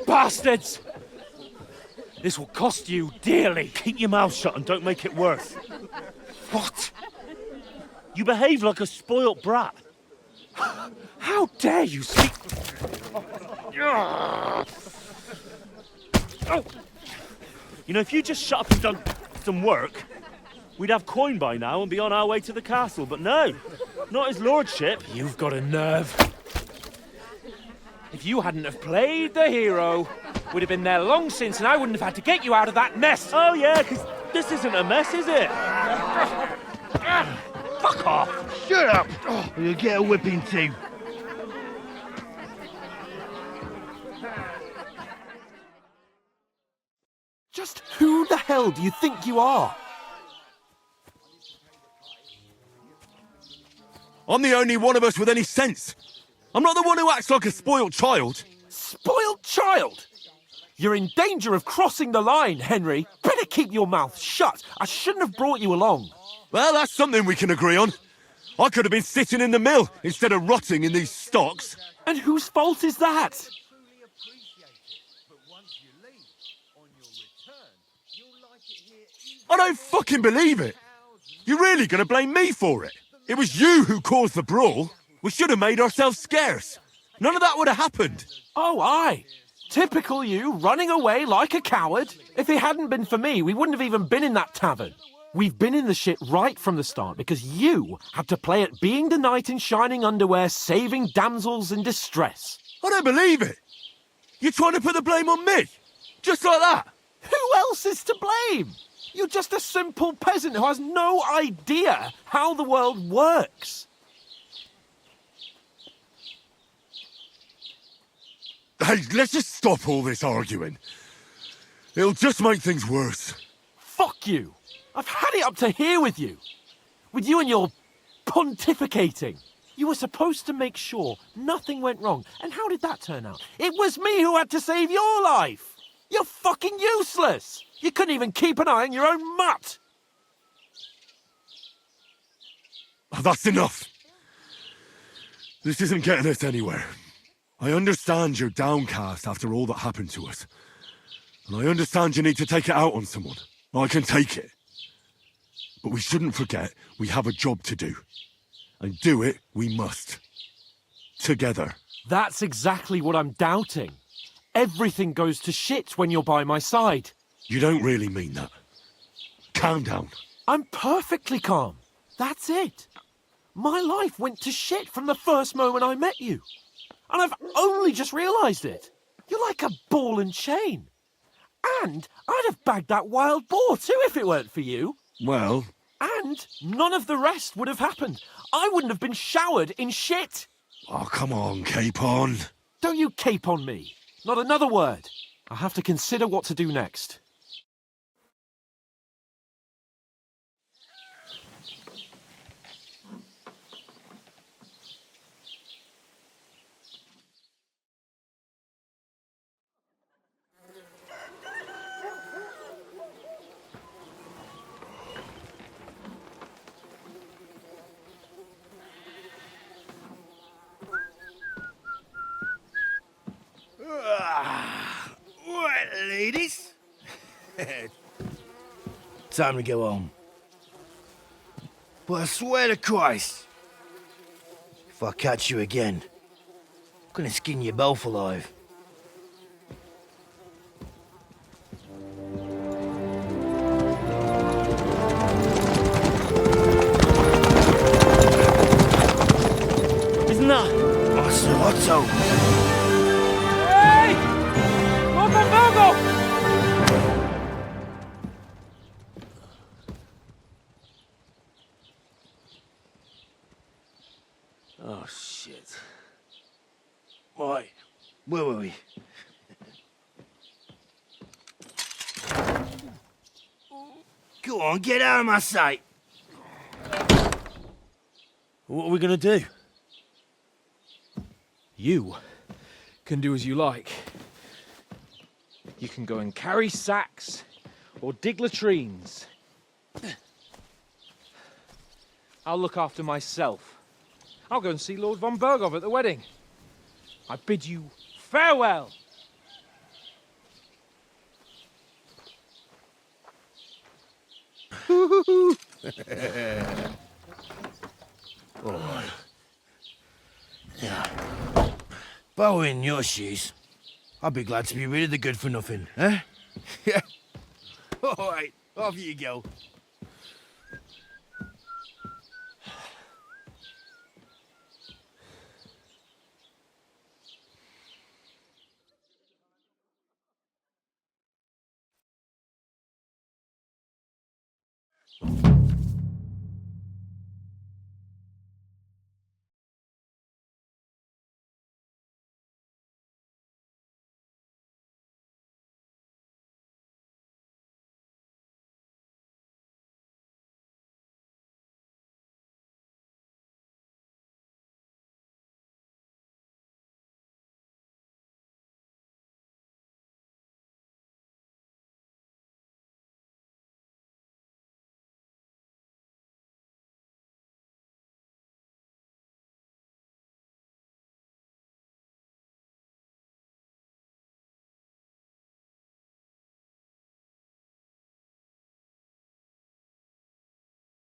[SPEAKER 1] Bastards! This will cost you dearly.
[SPEAKER 8] Keep your mouth shut and don't make it worse.
[SPEAKER 1] What?
[SPEAKER 8] You behave like a spoilt brat.
[SPEAKER 1] How dare you speak...
[SPEAKER 8] You know, if you just shut up and done some work, we'd have coin by now and be on our way to the castle. But no, not his lordship.
[SPEAKER 1] You've got a nerve. If you hadn't have played the hero, we'd have been there long since and I wouldn't have had to get you out of that mess.
[SPEAKER 8] Oh yeah, because this isn't a mess, is it?
[SPEAKER 1] Fuck off!
[SPEAKER 16] Shut up! Or you'll get a whipping too.
[SPEAKER 1] Just who the hell do you think you are?
[SPEAKER 2] I'm the only one of us with any sense. I'm not the one who acts like a spoilt child.
[SPEAKER 1] Spoiled child? You're in danger of crossing the line, Henry. Better keep your mouth shut. I shouldn't have brought you along.
[SPEAKER 2] Well, that's something we can agree on. I could have been sitting in the mill instead of rotting in these stocks.
[SPEAKER 1] And whose fault is that?
[SPEAKER 2] I don't fucking believe it. You're really going to blame me for it? It was you who caused the brawl. We should have made ourselves scarce. None of that would have happened.
[SPEAKER 1] Oh, aye. Typical you, running away like a coward. If it hadn't been for me, we wouldn't have even been in that tavern. We've been in the shit right from the start because you had to play at being the knight in shining underwear, saving damsels in distress.
[SPEAKER 2] I don't believe it. You're trying to put the blame on me? Just like that?
[SPEAKER 1] Who else is to blame? You're just a simple peasant who has no idea how the world works.
[SPEAKER 2] Hey, let's just stop all this arguing. It'll just make things worse.
[SPEAKER 1] Fuck you. I've had it up to here with you. With you and your pontificating. You were supposed to make sure nothing went wrong. And how did that turn out? It was me who had to save your life. You're fucking useless. You couldn't even keep an eye on your own mutt.
[SPEAKER 2] Oh, that's enough. This isn't getting us anywhere. I understand you're downcast after all that happened to us. And I understand you need to take it out on someone. I can take it. But we shouldn't forget we have a job to do. And do it we must. Together.
[SPEAKER 1] That's exactly what I'm doubting. Everything goes to shit when you're by my side.
[SPEAKER 2] You don't really mean that. Calm down.
[SPEAKER 1] I'm perfectly calm. That's it. My life went to shit from the first moment I met you. And I've only just realised it. You're like a ball and chain. And I'd have bagged that wild boar too if it weren't for you.
[SPEAKER 2] Well...
[SPEAKER 1] And none of the rest would have happened. I wouldn't have been showered in shit.
[SPEAKER 2] Oh, come on, Capon.
[SPEAKER 1] Don't you cape on me. Not another word. I have to consider what to do next.
[SPEAKER 17] Right, ladies. Time to go home. But I swear to Christ, if I catch you again, I'm gonna skin you both alive.
[SPEAKER 15] Isn't that?
[SPEAKER 17] Oh, Sir Otto.
[SPEAKER 6] Hey! Lord von Burgov!
[SPEAKER 17] Oh, shit. Right, where were we? Go on, get out of my sight.
[SPEAKER 13] What are we gonna do?
[SPEAKER 6] You can do as you like. You can go and carry sacks or dig latrines. I'll look after myself. I'll go and see Lord von Burgov at the wedding. I bid you farewell.
[SPEAKER 17] All right. Yeah. If I were in your shoes, I'd be glad to be rid of the good-for-nothing, eh? Yeah. All right, off you go.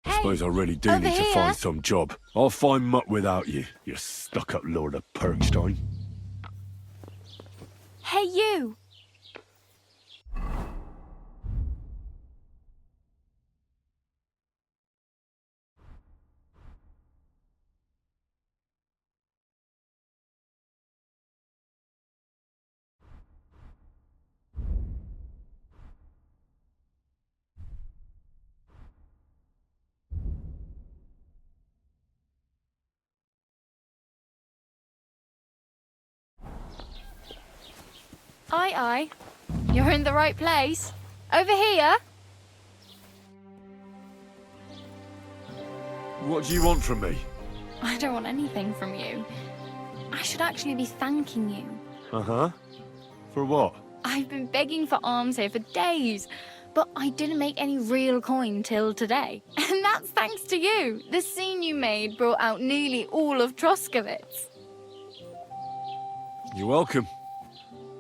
[SPEAKER 2] I suppose I really do
[SPEAKER 3] over
[SPEAKER 2] need to
[SPEAKER 3] here.
[SPEAKER 2] find some job. I'll find muck without you, you stuck-up Lord of Perkstein.
[SPEAKER 3] Hey, you! Aye, aye. You're in the right place. Over here.
[SPEAKER 2] What do you want from me?
[SPEAKER 3] I don't want anything from you. I should actually be thanking you.
[SPEAKER 2] Uh-huh. For what?
[SPEAKER 3] I've been begging for alms here for days, but I didn't make any real coin till today. And that's thanks to you. The scene you made brought out nearly all of Troskowitz.
[SPEAKER 2] You're welcome.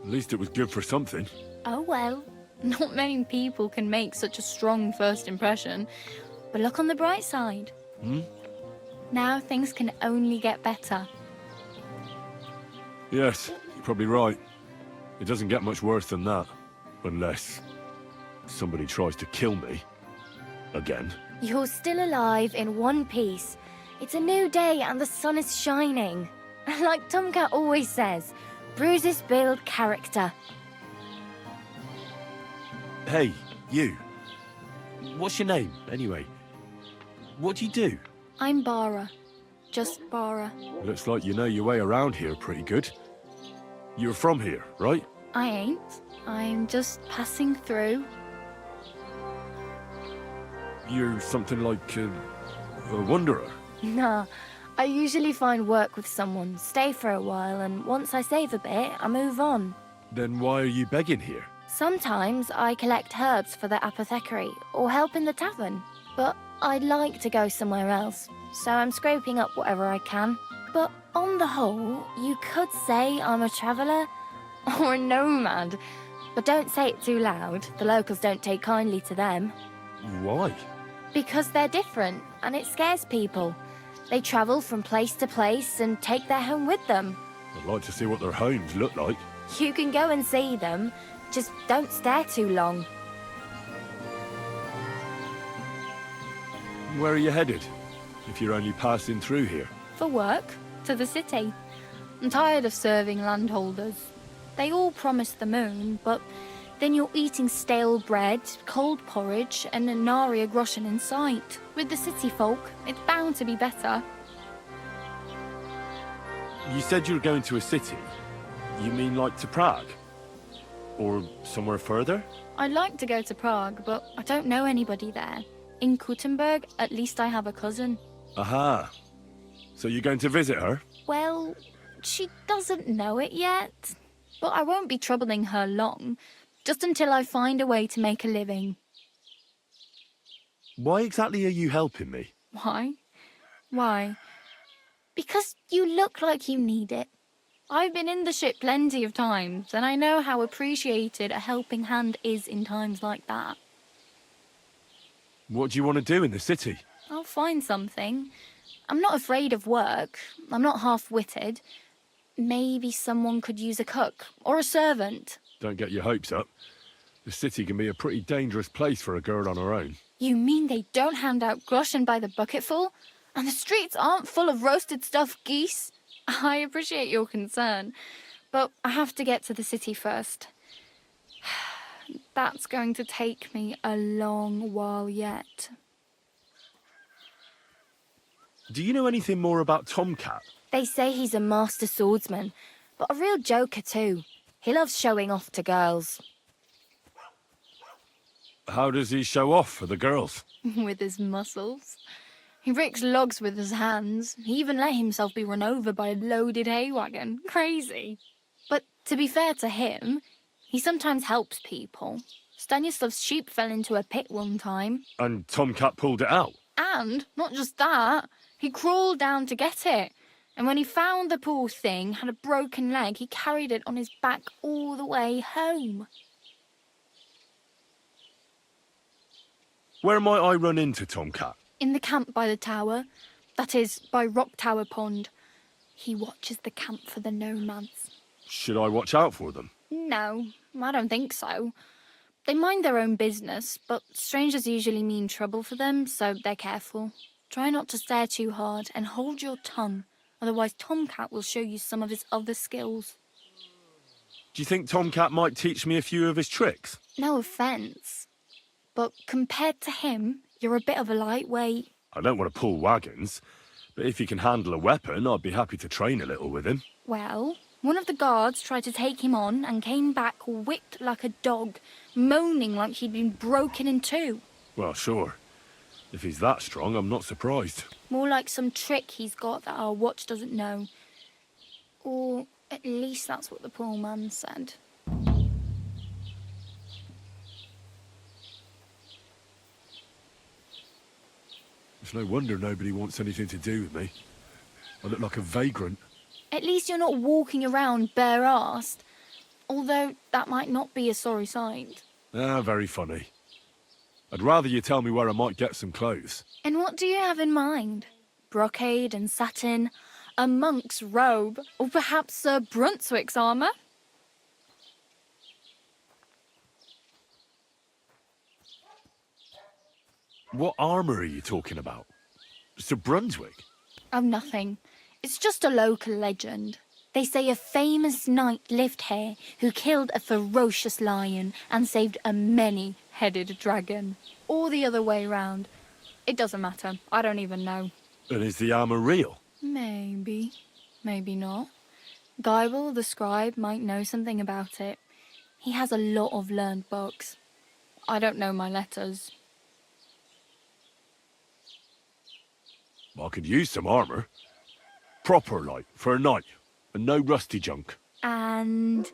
[SPEAKER 2] At least it was good for something.
[SPEAKER 3] Oh well, not many people can make such a strong first impression. But look on the bright side.
[SPEAKER 2] Hmm?
[SPEAKER 3] Now things can only get better.
[SPEAKER 2] Yes, you're probably right. It doesn't get much worse than that. Unless somebody tries to kill me. Again.
[SPEAKER 3] You're still alive in one piece. It's a new day and the sun is shining. Like Tomcat always says, bruises build character.
[SPEAKER 2] Hey, you. What's your name, anyway? What do you do?
[SPEAKER 3] I'm Bara. just Bara.
[SPEAKER 2] Looks like you know your way around here pretty good. You're from here, right?
[SPEAKER 3] I ain't. I'm just passing through.
[SPEAKER 2] You're something like a wanderer.
[SPEAKER 3] Nah, I usually find work with someone, stay for a while, and once I save a bit, I move on.
[SPEAKER 2] Then why are you begging here?
[SPEAKER 3] Sometimes I collect herbs for the apothecary, or help in the tavern. But I'd like to go somewhere else, so I'm scraping up whatever I can. But on the whole, you could say I'm a traveller, or a nomad. But don't say it too loud, the locals don't take kindly to them.
[SPEAKER 2] Why?
[SPEAKER 3] Because they're different, and it scares people. They travel from place to place and take their home with them.
[SPEAKER 2] I'd like to see what their homes look like.
[SPEAKER 3] You can go and see them, just don't stare too long.
[SPEAKER 2] Where are you headed, if you're only passing through here?
[SPEAKER 3] For work, to the city. I'm tired of serving landholders. They all promise the moon, but then you're eating stale bread, cold porridge, and nary a groschen in sight. With the city folk, it's bound to be better.
[SPEAKER 2] You said you were going to a city. You mean like to Prague? Or somewhere further?
[SPEAKER 3] I'd like to go to Prague, but I don't know anybody there. In Kuttenberg, at least I have a cousin.
[SPEAKER 2] Aha. So you're going to visit her?
[SPEAKER 3] Well, she doesn't know it yet. But I won't be troubling her long, just until I find a way to make a living.
[SPEAKER 2] Why exactly are you helping me?
[SPEAKER 3] Why? Why? Because you look like you need it. I've been in the ship plenty of times, and I know how appreciated a helping hand is in times like that.
[SPEAKER 2] What do you want to do in the city?
[SPEAKER 3] I'll find something. I'm not afraid of work. I'm not half-witted. Maybe someone could use a cook, or a servant.
[SPEAKER 2] Don't get your hopes up. The city can be a pretty dangerous place for a girl on her own.
[SPEAKER 3] You mean they don't hand out groschen by the bucketful? And the streets aren't full of roasted stuffed geese? I appreciate your concern, but I have to get to the city first. That's going to take me a long while yet.
[SPEAKER 2] Do you know anything more about Tomcat?
[SPEAKER 3] They say he's a master swordsman, but a real joker too. He loves showing off to girls.
[SPEAKER 2] How does he show off for the girls?
[SPEAKER 3] With his muscles. He ricks logs with his hands. He even let himself be run over by a loaded hay wagon. Crazy. But to be fair to him, he sometimes helps people. Stanislav's sheep fell into a pit one time.
[SPEAKER 2] And Tomcat pulled it out?
[SPEAKER 3] And, not just that, he crawled down to get it. And when he found the poor thing had a broken leg, he carried it on his back all the way home.
[SPEAKER 2] Where might I run into Tomcat?
[SPEAKER 3] In the camp by the tower. That is, by Rock Tower Pond. He watches the camp for the nomads.
[SPEAKER 2] Should I watch out for them?
[SPEAKER 3] No, I don't think so. They mind their own business, but strangers usually mean trouble for them, so they're careful. Try not to stare too hard and hold your tongue, otherwise Tomcat will show you some of his other skills.
[SPEAKER 2] Do you think Tomcat might teach me a few of his tricks?
[SPEAKER 3] No offence, but compared to him, you're a bit of a lightweight.
[SPEAKER 2] I don't want to pull wagons, but if he can handle a weapon, I'd be happy to train a little with him.
[SPEAKER 3] Well, one of the guards tried to take him on and came back whipped like a dog, moaning like he'd been broken in two.
[SPEAKER 2] Well, sure. If he's that strong, I'm not surprised.
[SPEAKER 3] More like some trick he's got that our watch doesn't know. Or at least that's what the poor man said.
[SPEAKER 2] It's no wonder nobody wants anything to do with me. I look like a vagrant.
[SPEAKER 3] At least you're not walking around bare-arsed. Although that might not be a sorry sight.
[SPEAKER 2] Ah, very funny. I'd rather you tell me where I might get some clothes.
[SPEAKER 3] And what do you have in mind? Brocade and satin? A monk's robe? Or perhaps Sir Brunswick's armour?
[SPEAKER 2] What armour are you talking about? Sir Brunswick?
[SPEAKER 3] Oh, nothing. It's just a local legend. They say a famous knight lived here who killed a ferocious lion and saved a many-headed dragon. Or the other way round. It doesn't matter. I don't even know.
[SPEAKER 2] And is the armour real?
[SPEAKER 18] Maybe. Maybe not. Geibel, the scribe, might know something about it. He has a lot of learned books. I don't know my letters.
[SPEAKER 2] I could use some armor. Proper, like, for a knight. And no rusty junk.
[SPEAKER 3] And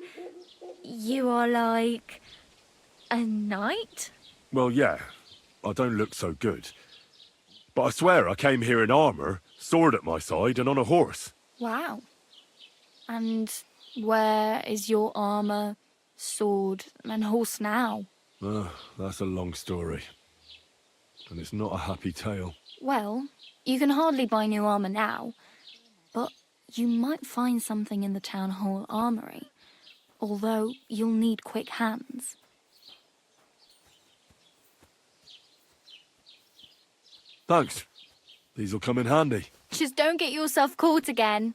[SPEAKER 3] you are like a knight?
[SPEAKER 2] Well, yeah. I don't look so good. But I swear I came here in armor, sword at my side, and on a horse.
[SPEAKER 18] Wow. And where is your armor, sword, and horse now?
[SPEAKER 2] That's a long story. And it's not a happy tale.
[SPEAKER 18] Well, you can hardly buy new armor now, but you might find something in the town hall armory, although you'll need quick hands.
[SPEAKER 2] Thanks. These'll come in handy.
[SPEAKER 18] Just don't get yourself caught again.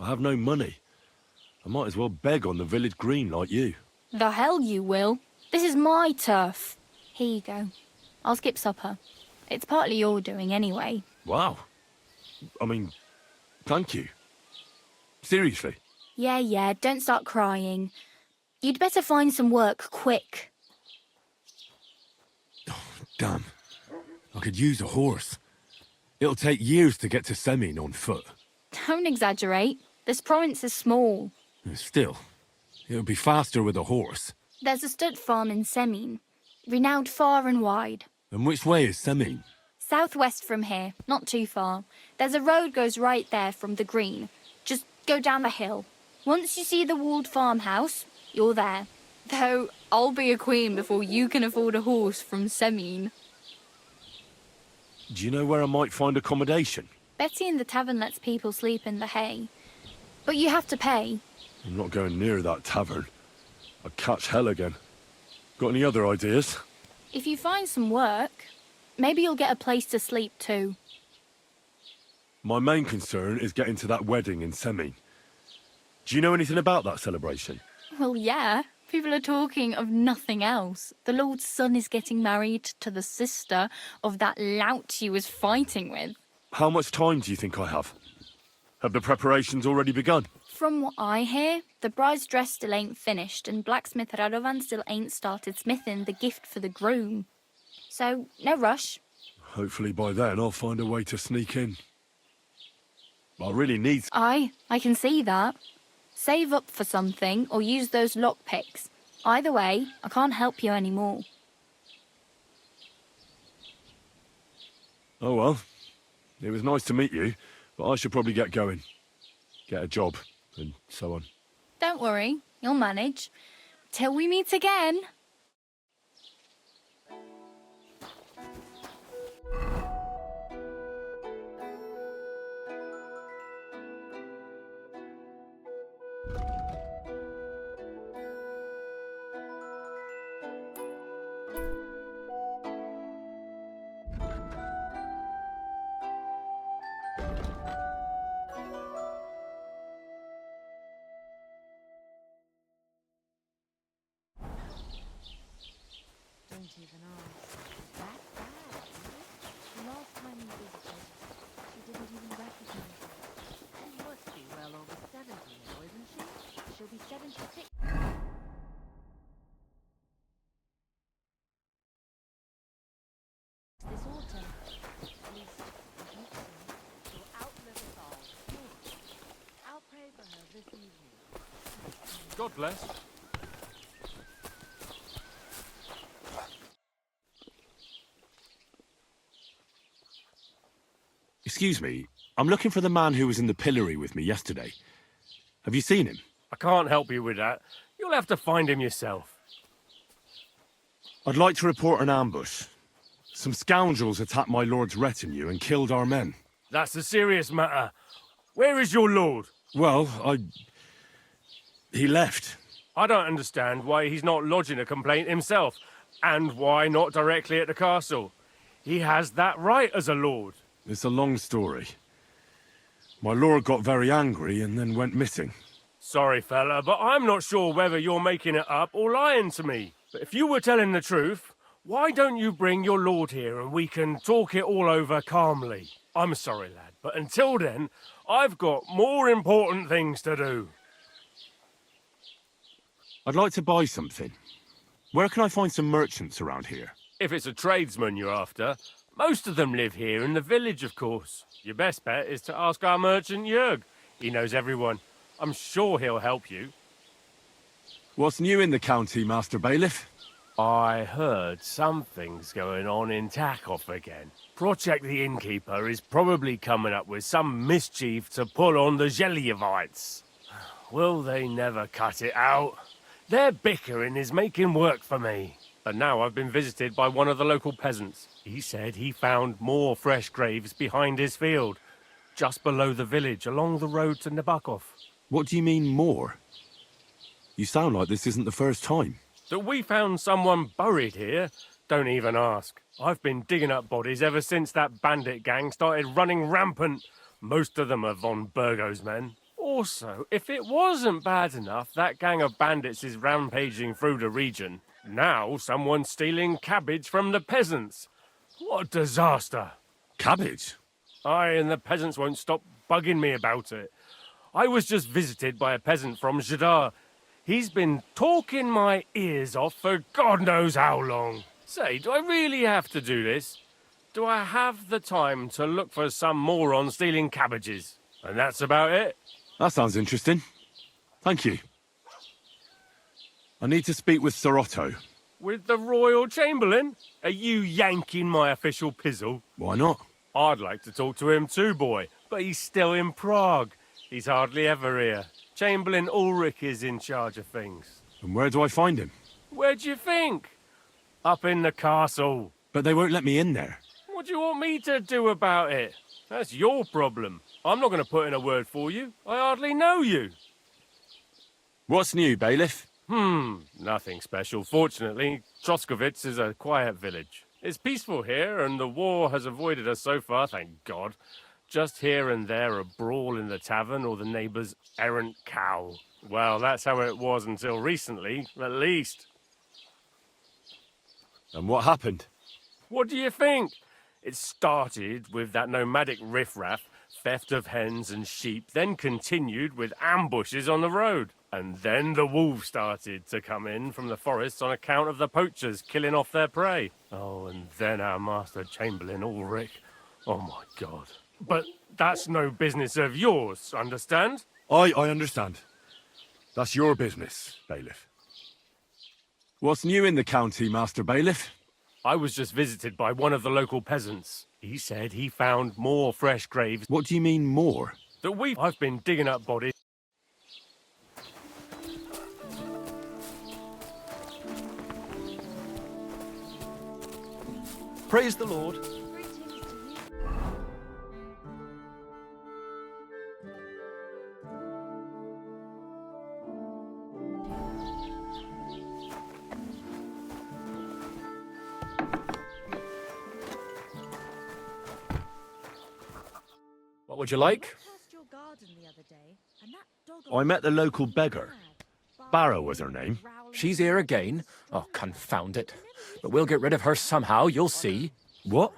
[SPEAKER 2] I have no money. I might as well beg on the village green like you.
[SPEAKER 18] The hell you will. This is my turf. Here you go. I'll skip supper. It's partly your doing anyway.
[SPEAKER 2] Wow. I mean, thank you. Seriously.
[SPEAKER 18] Yeah, don't start crying. You'd better find some work quick.
[SPEAKER 2] Damn. I could use a horse. It'll take years to get to Semin on foot.
[SPEAKER 18] Don't exaggerate. This province is small.
[SPEAKER 2] Still, it'll be faster with a horse.
[SPEAKER 18] There's a stud farm in Semin, renowned far and wide.
[SPEAKER 2] And which way is Semin?
[SPEAKER 18] Southwest from here, not too far. There's a road goes right there from the green. Just go down the hill. Once you see the walled farmhouse, you're there. Though, I'll be a queen before you can afford a horse from Semin.
[SPEAKER 2] Do you know where I might find accommodation?
[SPEAKER 18] Betty in the tavern lets people sleep in the hay. But you have to pay.
[SPEAKER 2] I'm not going near that tavern. I'd catch hell again. Got any other ideas?
[SPEAKER 18] If you find some work, maybe you'll get a place to sleep too.
[SPEAKER 2] My main concern is getting to that wedding in Semin. Do you know anything about that celebration?
[SPEAKER 18] Well, yeah. People are talking of nothing else. The Lord's son is getting married to the sister of that lout he was fighting with.
[SPEAKER 2] How much time do you think I have? Have the preparations already begun?
[SPEAKER 18] From what I hear, the bride's dress still ain't finished, and blacksmith Radovan still ain't started smithing the gift for the groom. So, no rush.
[SPEAKER 2] Hopefully by then I'll find a way to sneak in. I really need...
[SPEAKER 18] I can see that. Save up for something, or use those lockpicks. Either way, I can't help you anymore.
[SPEAKER 2] Oh well. It was nice to meet you, but I should probably get going. Get a job, and so on.
[SPEAKER 18] Don't worry, you'll manage. Till we meet again.
[SPEAKER 3] Don't even ask. That bad, the last time you visited, she didn't even recognize you. She must be well over 70 now, isn't she? She'll be 76. This autumn. At least, I hope so. She'll outlive us all. I'll pray for her this evening.
[SPEAKER 6] God bless.
[SPEAKER 2] Excuse me, I'm looking for the man who was in the pillory with me yesterday. Have you seen him?
[SPEAKER 19] I can't help you with that. You'll have to find him yourself.
[SPEAKER 2] I'd like to report an ambush. Some scoundrels attacked my lord's retinue and killed our men.
[SPEAKER 19] That's a serious matter. Where is your lord?
[SPEAKER 2] Well, he left.
[SPEAKER 19] I don't understand why he's not lodging a complaint himself, and why not directly at the castle. He has that right as a lord.
[SPEAKER 2] It's a long story. My lord got very angry and then went missing.
[SPEAKER 19] Sorry, fella, but I'm not sure whether you're making it up or lying to me. But if you were telling the truth, Why don't you bring your lord here and we can talk it all over calmly? I'm sorry, lad, but until then, I've got more important things to do.
[SPEAKER 2] I'd like to buy something. Where can I find some merchants around here?
[SPEAKER 19] If it's a tradesman you're after, most of them live here in the village, of course. Your best bet is to ask our merchant Jörg. He knows everyone. I'm sure he'll help you.
[SPEAKER 2] What's new in the county, Master Bailiff?
[SPEAKER 19] I heard something's going on in Takov again. Project the Innkeeper is probably coming up with some mischief to pull on the Zhelyevites. Will they never cut it out? Their bickering is making work for me. And now I've been visited by one of the local peasants. He said he found more fresh graves behind his field, just below the village, along the road to Nabokov.
[SPEAKER 2] What do you mean, more? You sound like this isn't the first time.
[SPEAKER 19] That we found someone buried here? Don't even ask. I've been digging up bodies ever since that bandit gang started running rampant. Most of them are von Burgo's men. Also, if it wasn't bad enough that gang of bandits is rampaging through the region, now someone's stealing cabbage from the peasants. What a disaster.
[SPEAKER 2] Cabbage?
[SPEAKER 19] Aye, and the peasants won't stop bugging me about it. I was just visited by a peasant from Jadar. He's been talking my ears off for God knows how long. Say, do I really have to do this? Do I have the time to look for some moron stealing cabbages? And that's about it.
[SPEAKER 2] That sounds interesting. Thank you. I need to speak with Sir Otto.
[SPEAKER 19] With the Royal Chamberlain? Are you yanking my official pizzle?
[SPEAKER 2] Why not?
[SPEAKER 19] I'd like to talk to him too, boy, but he's still in Prague. He's hardly ever here. Chamberlain Ulrich is in charge of things.
[SPEAKER 2] And where do I find him?
[SPEAKER 19] Where do you think? Up in the castle.
[SPEAKER 2] But they won't let me in there.
[SPEAKER 19] What do you want me to do about it? That's your problem. I'm not going to put in a word for you. I hardly know you.
[SPEAKER 2] What's new, Bailiff?
[SPEAKER 19] Nothing special. Fortunately, Troskovitz is a quiet village. It's peaceful here, and the war has avoided us so far, thank God. Just here and there a brawl in the tavern or the neighbour's errant cow. Well, that's how it was until recently, at least.
[SPEAKER 2] And what happened?
[SPEAKER 19] What do you think? It started with that nomadic riffraff, theft of hens and sheep, then continued with ambushes on the road. And then the wolves started to come in from the forests on account of the poachers killing off their prey. Oh, and then our Master Chamberlain Ulrich. Oh my God. But that's no business of yours, understand?
[SPEAKER 2] I understand. That's your business, Bailiff. What's new in the county, Master Bailiff?
[SPEAKER 19] I was just visited by one of the local peasants. He said he found more fresh graves.
[SPEAKER 2] What do you mean, more?
[SPEAKER 19] I've been digging up bodies.
[SPEAKER 16] Praise the Lord.
[SPEAKER 1] What would you like?
[SPEAKER 2] I met the local beggar. Barrow was her name.
[SPEAKER 1] She's here again? Oh, confound it. But we'll get rid of her somehow, you'll see.
[SPEAKER 2] What?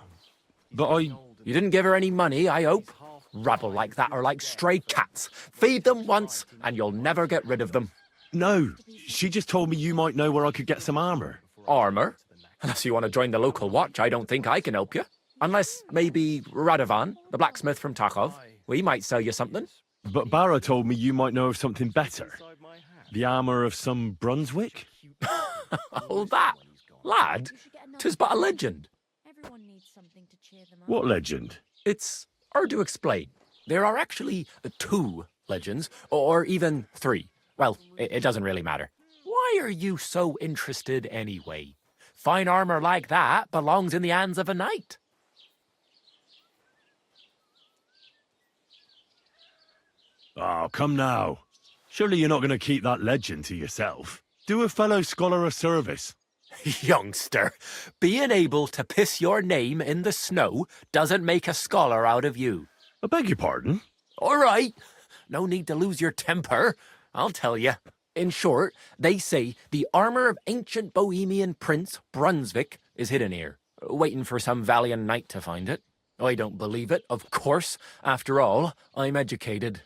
[SPEAKER 2] But
[SPEAKER 1] You didn't give her any money, I hope? Rabble like that are like stray cats. Feed them once, and you'll never get rid of them.
[SPEAKER 2] No, she just told me you might know where I could get some armor.
[SPEAKER 1] Armor? Unless you want to join the local watch, I don't think I can help you. Unless maybe Radovan, the blacksmith from Takov. We might sell you something.
[SPEAKER 2] But Barrow told me you might know of something better. The armor of some Brunswick?
[SPEAKER 1] Oh, that? Lad, 'tis but a legend.
[SPEAKER 2] What legend?
[SPEAKER 1] It's hard to explain. There are actually 2 legends, or even 3. Well, it doesn't really matter. Why are you so interested anyway? Fine armor like that belongs in the hands of a knight.
[SPEAKER 2] Oh, come now. Surely you're not going to keep that legend to yourself. Do a fellow scholar a service.
[SPEAKER 1] Youngster, being able to piss your name in the snow doesn't make a scholar out of you.
[SPEAKER 2] I beg your pardon?
[SPEAKER 1] All right. No need to lose your temper. I'll tell you. In short, they say the armor of ancient Bohemian Prince Brunswick
[SPEAKER 20] is hidden here, waiting for some valiant knight to find it. I don't believe it, of course. After all, I'm educated.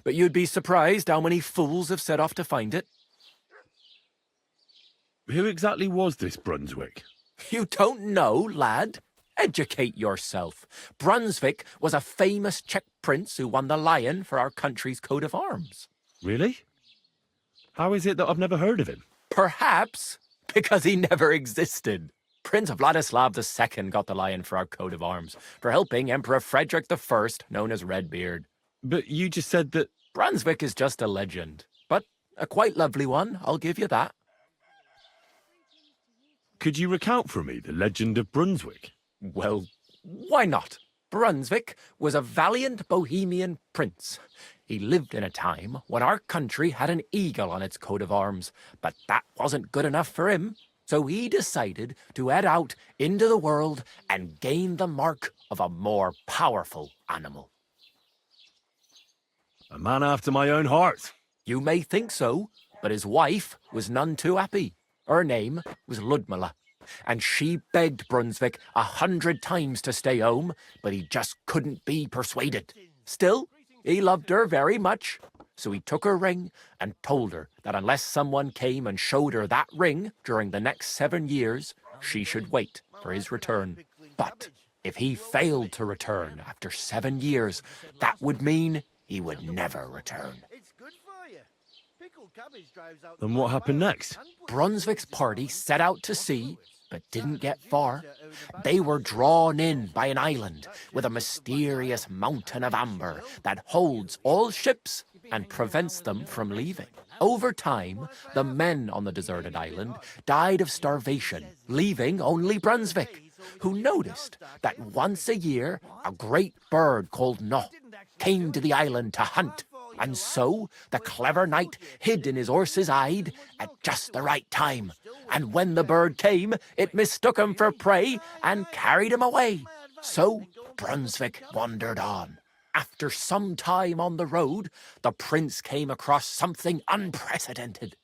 [SPEAKER 20] But you'd be surprised how many fools have set off to find it.
[SPEAKER 2] Who exactly was this Brunswick?
[SPEAKER 20] You don't know, lad? Educate yourself. Brunswick was a famous Czech prince who won the lion for our country's coat of arms.
[SPEAKER 2] Really? How is it that I've never heard of him?
[SPEAKER 20] Perhaps because he never existed. Prince Vladislav II got the lion for our coat of arms for helping Emperor Frederick I, known as Redbeard.
[SPEAKER 2] But you just said that...
[SPEAKER 20] Brunswick is just a legend, but a quite lovely one, I'll give you that.
[SPEAKER 2] Could you recount for me the legend of Brunswick?
[SPEAKER 20] Well, why not? Brunswick was a valiant Bohemian prince. He lived in a time when our country had an eagle on its coat of arms, but that wasn't good enough for him. So he decided to head out into the world and gain the mark of a more powerful animal.
[SPEAKER 2] A man after my own heart.
[SPEAKER 20] You may think so, but his wife was none too happy. Her name was Ludmilla, and she begged Brunswick 100 times to stay home, but he just couldn't be persuaded. Still, he loved her very much, so he took her ring and told her that unless someone came and showed her that ring during the next 7 years, she should wait for his return. But if he failed to return after 7 years, that would mean he would never return.
[SPEAKER 2] And what happened next?
[SPEAKER 20] Brunswick's party set out to sea, but didn't get far. They were drawn in by an island with a mysterious mountain of amber that holds all ships and prevents them from leaving. Over time, the men on the deserted island died of starvation, leaving only Brunswick, who noticed that once a year a great bird called No came to the island to hunt. And so the clever knight hid in his horse's hide at just the right time. And when the bird came, it mistook him for prey and carried him away. So Brunswick wandered on. After some time on the road, the prince came across something unprecedented.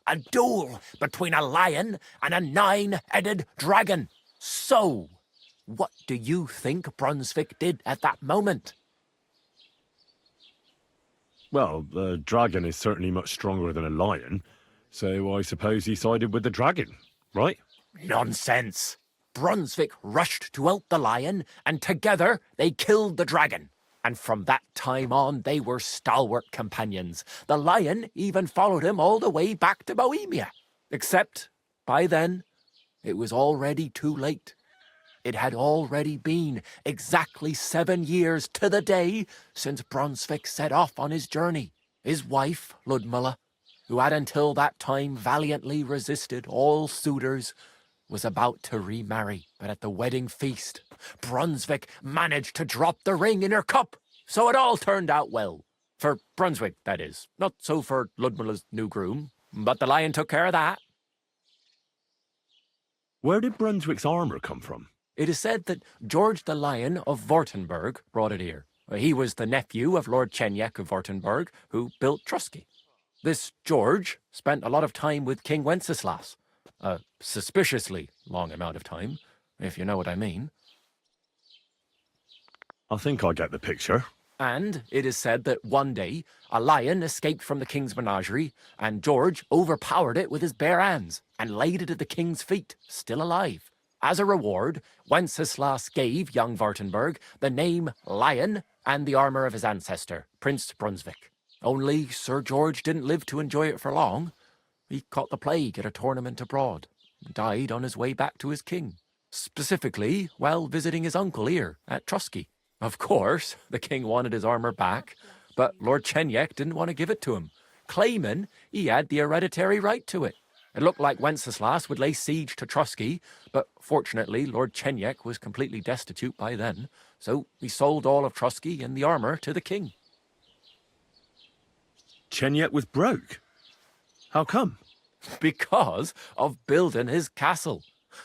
[SPEAKER 20] A duel between a lion and a 9-headed dragon. So, what do you think Brunswick did at that moment?
[SPEAKER 2] Well, the dragon is certainly much stronger than a lion, so I suppose he sided with the dragon, right?
[SPEAKER 20] Nonsense! Brunswick rushed to help the lion, and together they killed the dragon. And from that time on, they were stalwart companions. The lion even followed him all the way back to Bohemia. Except, by then, it was already too late. It had already been exactly 7 years to the day since Brunswick set off on his journey. His wife, Ludmilla, who had until that time valiantly resisted all suitors, was about to remarry. But at the wedding feast, Brunswick managed to drop the ring in her cup. So it all turned out well. For Brunswick, that is. Not so for Ludmilla's new groom, but the lion took care of that.
[SPEAKER 2] Where did Brunswick's armour come from?
[SPEAKER 20] It is said that George the Lion of Württemberg brought it here. He was the nephew of Lord Chenyek of Württemberg, who built Trusky. This George spent a lot of time with King Wenceslaus. A suspiciously long amount of time, if you know what I mean.
[SPEAKER 2] I think I get the picture.
[SPEAKER 20] And it is said that one day, a lion escaped from the king's menagerie, and George overpowered it with his bare hands and laid it at the king's feet, still alive. As a reward, Wenceslaus gave young Württemberg the name Lion and the armour of his ancestor, Prince Brunswick. Only Sir George didn't live to enjoy it for long. He caught the plague at a tournament abroad and died on his way back to his king, specifically while visiting his uncle here at Trusky. Of course, the king wanted his armour back, but Lord Chenyek didn't want to give it to him, claiming he had the hereditary right to it. It looked like Wenceslas would lay siege to Trusky, but fortunately Lord Chenyek was completely destitute by then, so he sold all of Trusky and the armour to the king.
[SPEAKER 2] Chenyek was broke? How come?
[SPEAKER 20] Because of building his castle.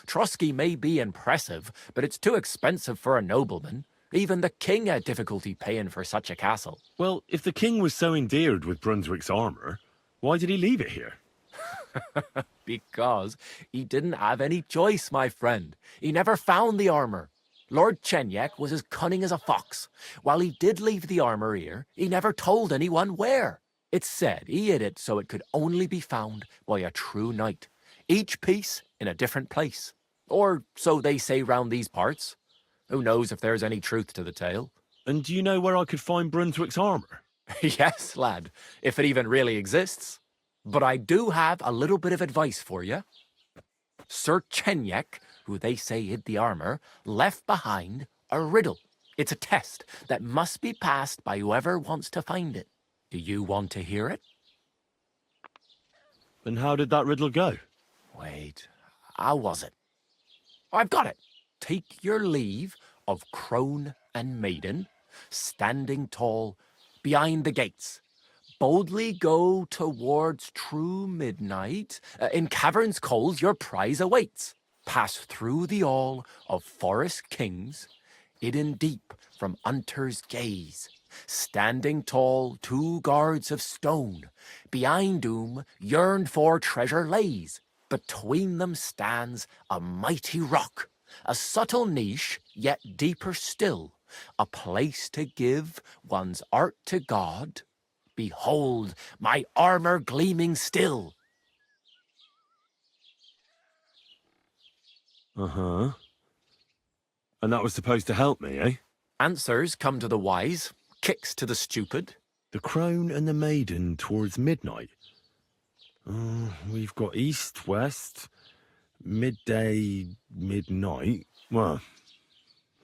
[SPEAKER 20] Trusky may be impressive, but it's too expensive for a nobleman. Even the king had difficulty paying for such a castle.
[SPEAKER 2] Well, if the king was so endeared with Brunswick's armour, why did he leave it here?
[SPEAKER 20] Because he didn't have any choice, my friend. He never found the armor. Lord Chenyek was as cunning as a fox. While he did leave the armor here, he never told anyone where. It's said he hid it so it could only be found by a true knight, each piece in a different place. Or so they say round these parts. Who knows if there's any truth to the tale?
[SPEAKER 2] And do you know where I could find Brunswick's armor?
[SPEAKER 20] Yes, lad, if it even really exists. But I do have a little bit of advice for you. Sir Chenyek, who they say hid the armor, left behind a riddle. It's a test that must be passed by whoever wants to find it. Do you want to hear it?
[SPEAKER 2] And how did that riddle go?
[SPEAKER 20] Wait, how was it? I've got it. Take your leave of crone and maiden, standing tall behind the gates. Boldly go towards true midnight. In caverns cold your prize awaits. Pass through the all of forest kings, hidden deep from hunter's gaze. Standing tall, 2 guards of stone, behind whom yearned for treasure lays. Between them stands a mighty rock, a subtle niche, yet deeper still, a place to give one's art to God. Behold, my armor gleaming still.
[SPEAKER 2] Uh-huh. And that was supposed to help me, eh?
[SPEAKER 20] Answers come to the wise, kicks to the stupid.
[SPEAKER 2] The crone and the maiden towards midnight. We've got east, west, midday, midnight. Well,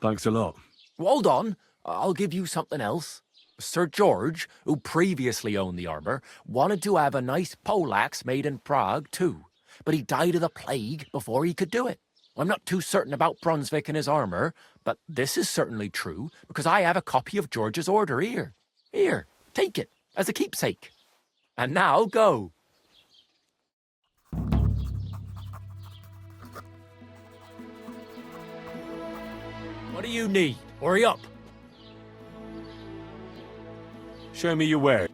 [SPEAKER 2] thanks a lot.
[SPEAKER 20] Hold on, I'll give you something else. Sir George, who previously owned the armor, wanted to have a nice poleaxe made in Prague too, but he died of the plague before he could do it. I'm not too certain about Brunswick and his armor, but this is certainly true because I have a copy of George's order here. Here, take it as a keepsake. And now go. What do you need? Hurry up.
[SPEAKER 2] Show me your wares.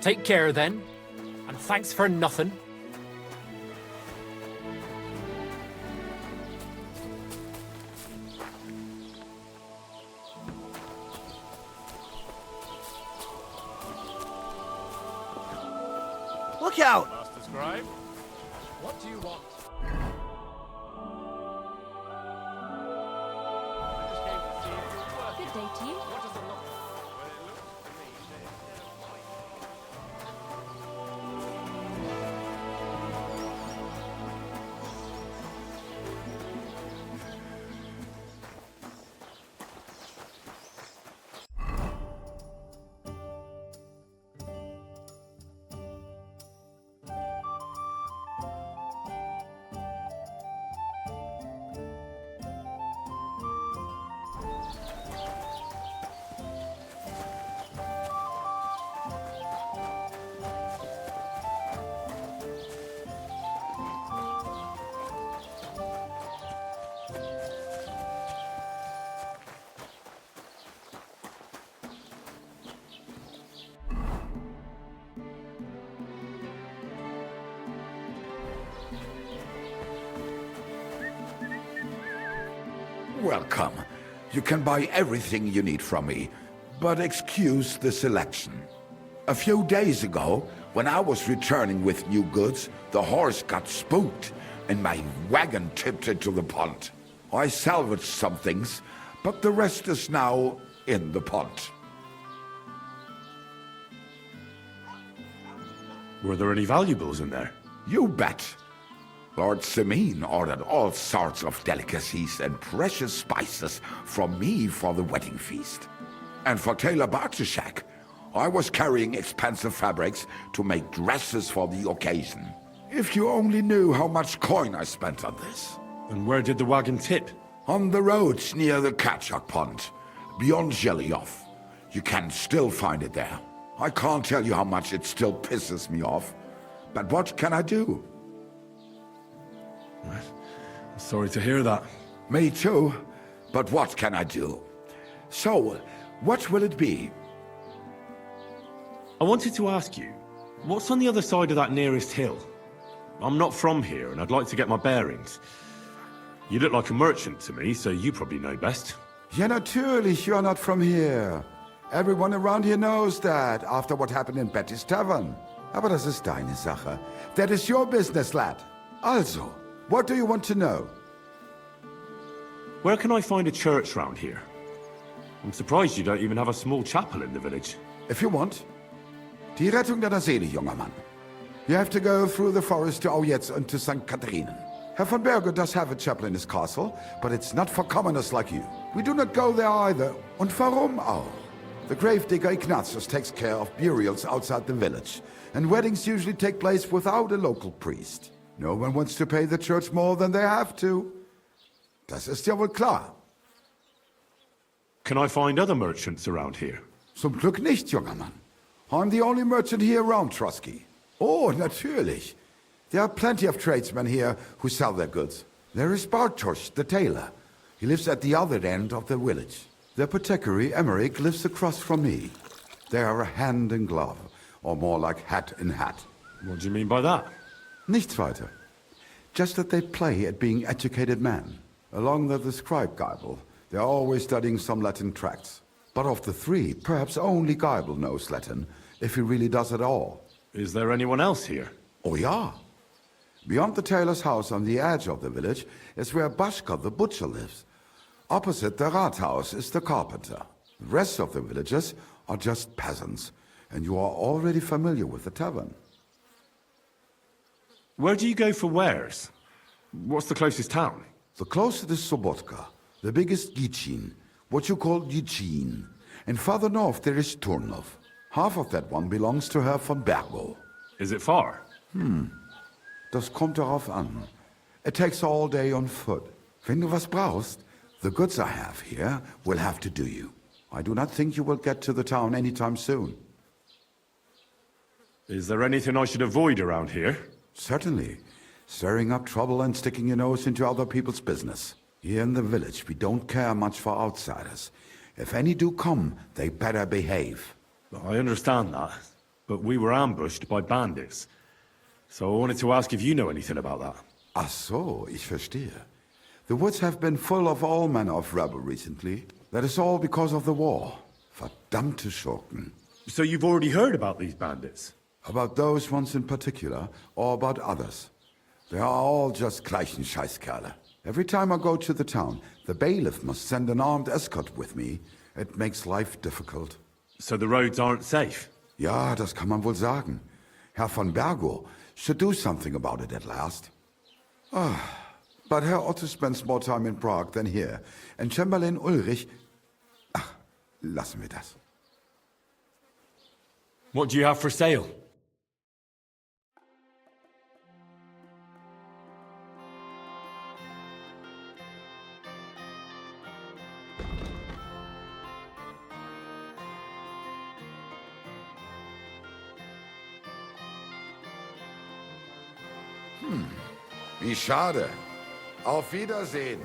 [SPEAKER 20] Take care then, and thanks for nothing.
[SPEAKER 16] Look out!
[SPEAKER 6] Master Scribe, what do you want?
[SPEAKER 18] Good day to you.
[SPEAKER 6] What does it look like? Well, it looks to me
[SPEAKER 21] Welcome. You can buy everything you need from me, but excuse the selection. A few days ago, when I was returning with new goods, the horse got spooked and my wagon tipped into the pond. I salvaged some things, but the rest is now in the pond.
[SPEAKER 2] Were there any valuables in there?
[SPEAKER 21] You bet. Lord Simeon ordered all sorts of delicacies and precious spices from me for the wedding feast. And for Tailor Bartishak, I was carrying expensive fabrics to make dresses for the occasion. If you only knew how much coin I spent on this.
[SPEAKER 2] And where did the wagon tip?
[SPEAKER 21] On the roads near the Katchak Pond, beyond Zhelyov. You can still find it there. I can't tell you how much it still pisses me off. But what can I do?
[SPEAKER 2] I'm sorry to hear that.
[SPEAKER 21] Me too. But what can I do? So, what will it be?
[SPEAKER 2] I wanted to ask you, what's on the other side of that nearest hill? I'm not from here, and I'd like to get my bearings. You look like a merchant to me, so you probably know best.
[SPEAKER 21] Ja, natürlich, you're not from here. Everyone around here knows that, after what happened in Betty's Tavern. Aber das ist deine Sache. That is your business, lad. Also, what do you want to know?
[SPEAKER 2] Where can I find a church round here? I'm surprised you don't even have a small chapel in the village.
[SPEAKER 21] If you want. Die Rettung deiner Seele, junger Mann. You have to go through the forest to Aujetz and to St. Katharinen. Herr von Berger does have a chapel in his castle, but it's not for commoners like you. We do not go there either. Und warum auch? The gravedigger Ignatius takes care of burials outside the village, and weddings usually take place without a local priest. No one wants to pay the church more than they have to. Das ist ja wohl klar.
[SPEAKER 2] Can I find other merchants around here?
[SPEAKER 21] Zum Glück nicht, junger Mann. I'm the only merchant here around Trusky. Oh, natürlich. There are plenty of tradesmen here who sell their goods. There is Bartosz, the tailor. He lives at the other end of the village. The apothecary, Emmerich, lives across from me. They are hand in glove, or more like hat in hat.
[SPEAKER 2] What do you mean by that?
[SPEAKER 21] Nichts weiter. Just that they play at being educated men. Along with the scribe Geibel, they are always studying some Latin tracts. But of the three, perhaps only Geibel knows Latin, if he really does at all.
[SPEAKER 2] Is there anyone else here?
[SPEAKER 21] Oh, yeah. Beyond the tailor's house on the edge of the village is where Bashka the butcher lives. Opposite the Rathaus is the carpenter. The rest of the villagers are just peasants, and you are already familiar with the tavern.
[SPEAKER 2] Where do you go for wares? What's the closest town?
[SPEAKER 21] The closest is Sobotka, the biggest Gichin, what you call Gichin. And farther north there is Turnov. Half of that one belongs to Herr von Bergo.
[SPEAKER 2] Is it far?
[SPEAKER 21] Das kommt darauf an. It takes all day on foot. Wenn du was brauchst, the goods I have here will have to do you. I do not think you will get to the town anytime soon.
[SPEAKER 2] Is there anything I should avoid around here?
[SPEAKER 21] Certainly. Stirring up trouble and sticking your nose into other people's business. Here in the village, we don't care much for outsiders. If any do come, they better behave.
[SPEAKER 2] I understand that, but we were ambushed by bandits. So I wanted to ask if you know anything about that.
[SPEAKER 21] Ach so, ich verstehe. The woods have been full of all manner of rebel recently. That is all because of the war. Verdammte Schurken.
[SPEAKER 2] So you've already heard about these bandits?
[SPEAKER 21] About those ones in particular, or about others. They are all just gleichen Scheißkerle. Every time I go to the town, the bailiff must send an armed escort with me. It makes life difficult.
[SPEAKER 2] So the roads aren't safe?
[SPEAKER 21] Ja, das kann man wohl sagen. Herr von Bergo should do something about it at last. But Herr Otto spends more time in Prague than here, and Chamberlain Ulrich... Ach, lassen wir das.
[SPEAKER 2] What do you have for sale?
[SPEAKER 21] Wie schade. Auf Wiedersehen.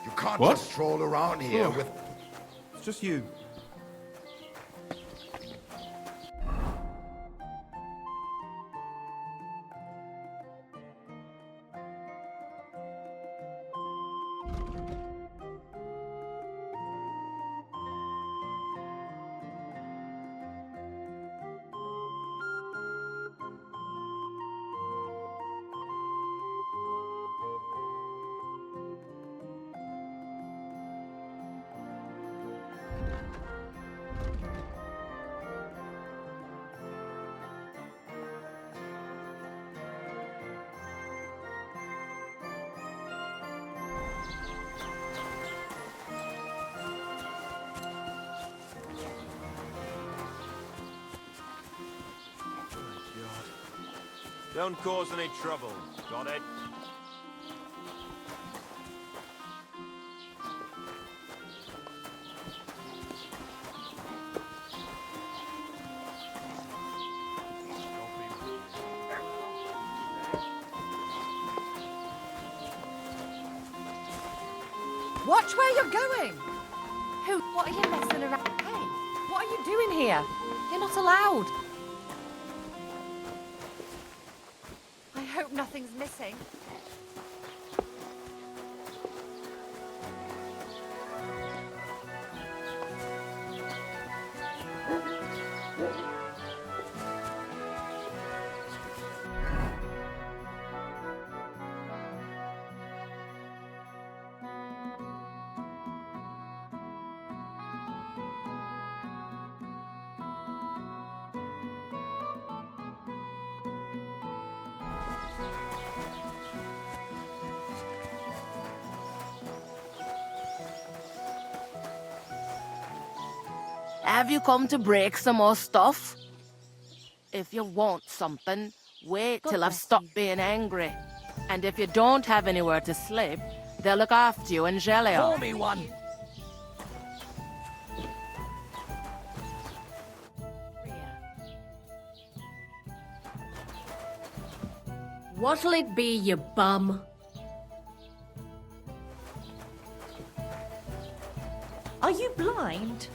[SPEAKER 21] You can't
[SPEAKER 2] What?
[SPEAKER 21] just stroll around here with...
[SPEAKER 14] It's just you.
[SPEAKER 5] Don't cause any trouble. Got it?
[SPEAKER 22] Watch where you're going!
[SPEAKER 18] Who? What are you messing around?
[SPEAKER 22] Hey, what are you doing here? You're not allowed.
[SPEAKER 18] I hope nothing's missing.
[SPEAKER 12] Have you come to break some more stuff? If you want something, wait till I've stopped being angry. And if you don't have anywhere to sleep, they'll look after you in Gellia.
[SPEAKER 22] Pour me one.
[SPEAKER 23] What'll it be, you bum?
[SPEAKER 3] Are you blind?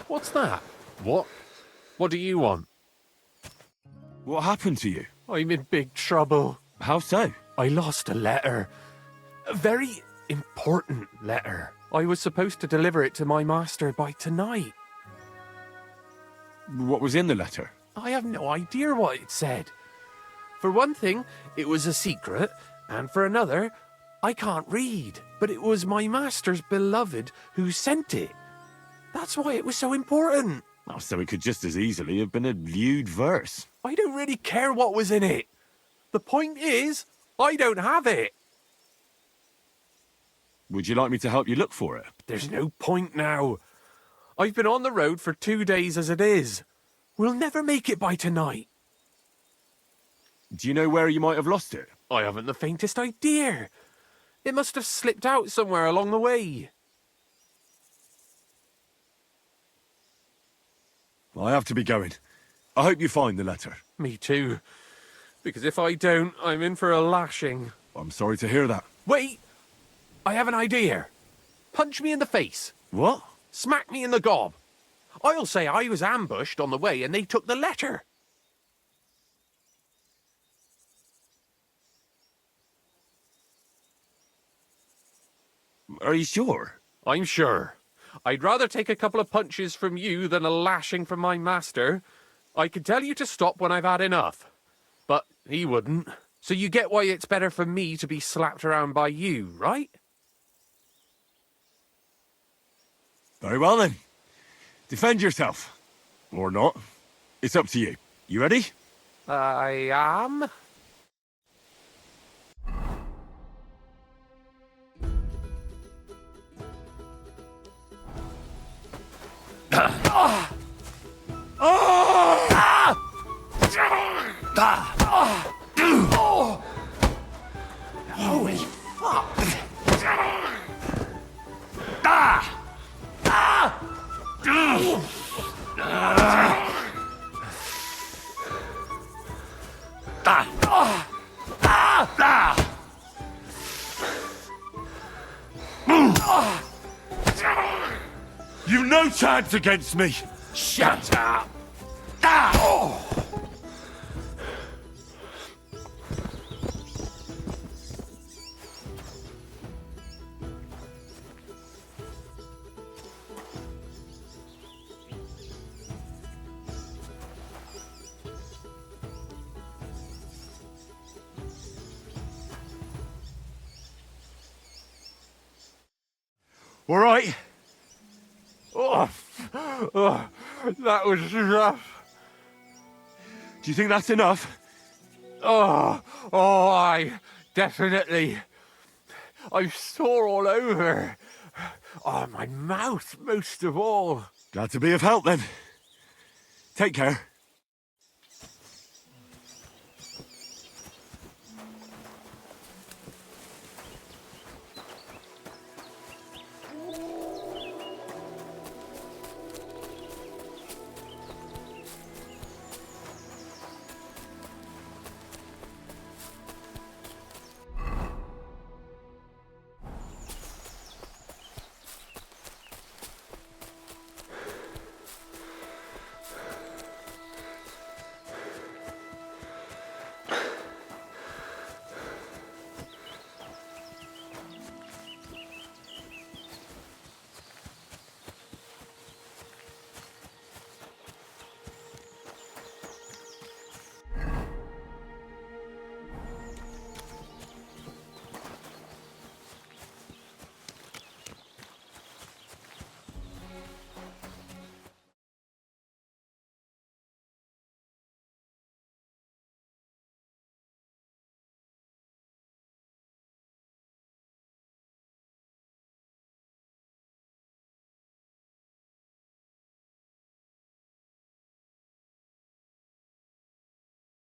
[SPEAKER 1] What's that? What? What do you want?
[SPEAKER 2] What happened to you?
[SPEAKER 1] I'm in big trouble.
[SPEAKER 2] How so?
[SPEAKER 1] I lost a letter. A very important letter. I was supposed to deliver it to my master by tonight.
[SPEAKER 2] What was in the letter?
[SPEAKER 1] I have no idea what it said. For one thing, it was a secret, and for another, I can't read. But it was my master's beloved who sent it. That's why it was so important.
[SPEAKER 2] Oh, so it could just as easily have been a lewd verse.
[SPEAKER 19] I don't really care what was in it. The point is, I don't have it.
[SPEAKER 2] Would you like me to help you look for it?
[SPEAKER 19] There's no point now. I've been on the road for 2 days as it is. We'll never make it by tonight.
[SPEAKER 2] Do you know where you might have lost it?
[SPEAKER 19] I haven't the faintest idea. It must have slipped out somewhere along the way.
[SPEAKER 2] I have to be going. I hope you find the letter.
[SPEAKER 19] Me too. Because if I don't, I'm in for a lashing.
[SPEAKER 2] I'm sorry to hear that.
[SPEAKER 19] Wait! I have an idea. Punch me in the face.
[SPEAKER 2] What?
[SPEAKER 19] Smack me in the gob. I'll say I was ambushed on the way and they took the letter.
[SPEAKER 2] Are you sure?
[SPEAKER 19] I'm sure. I'd rather take a couple of punches from you than a lashing from my master. I could tell you to stop when I've had enough. But he wouldn't. So you get why it's better for me to be slapped around by you, right?
[SPEAKER 2] Very well then. Defend yourself. Or not. It's up to you. You ready?
[SPEAKER 19] I am.
[SPEAKER 10] Holy fuck!
[SPEAKER 2] You've no chance against me!
[SPEAKER 10] Shut up!
[SPEAKER 2] All right.
[SPEAKER 19] Oh, that was rough.
[SPEAKER 2] Do you think that's enough?
[SPEAKER 19] I definitely. I'm sore all over. Oh, my mouth most of all.
[SPEAKER 2] Glad to be of help then. Take care.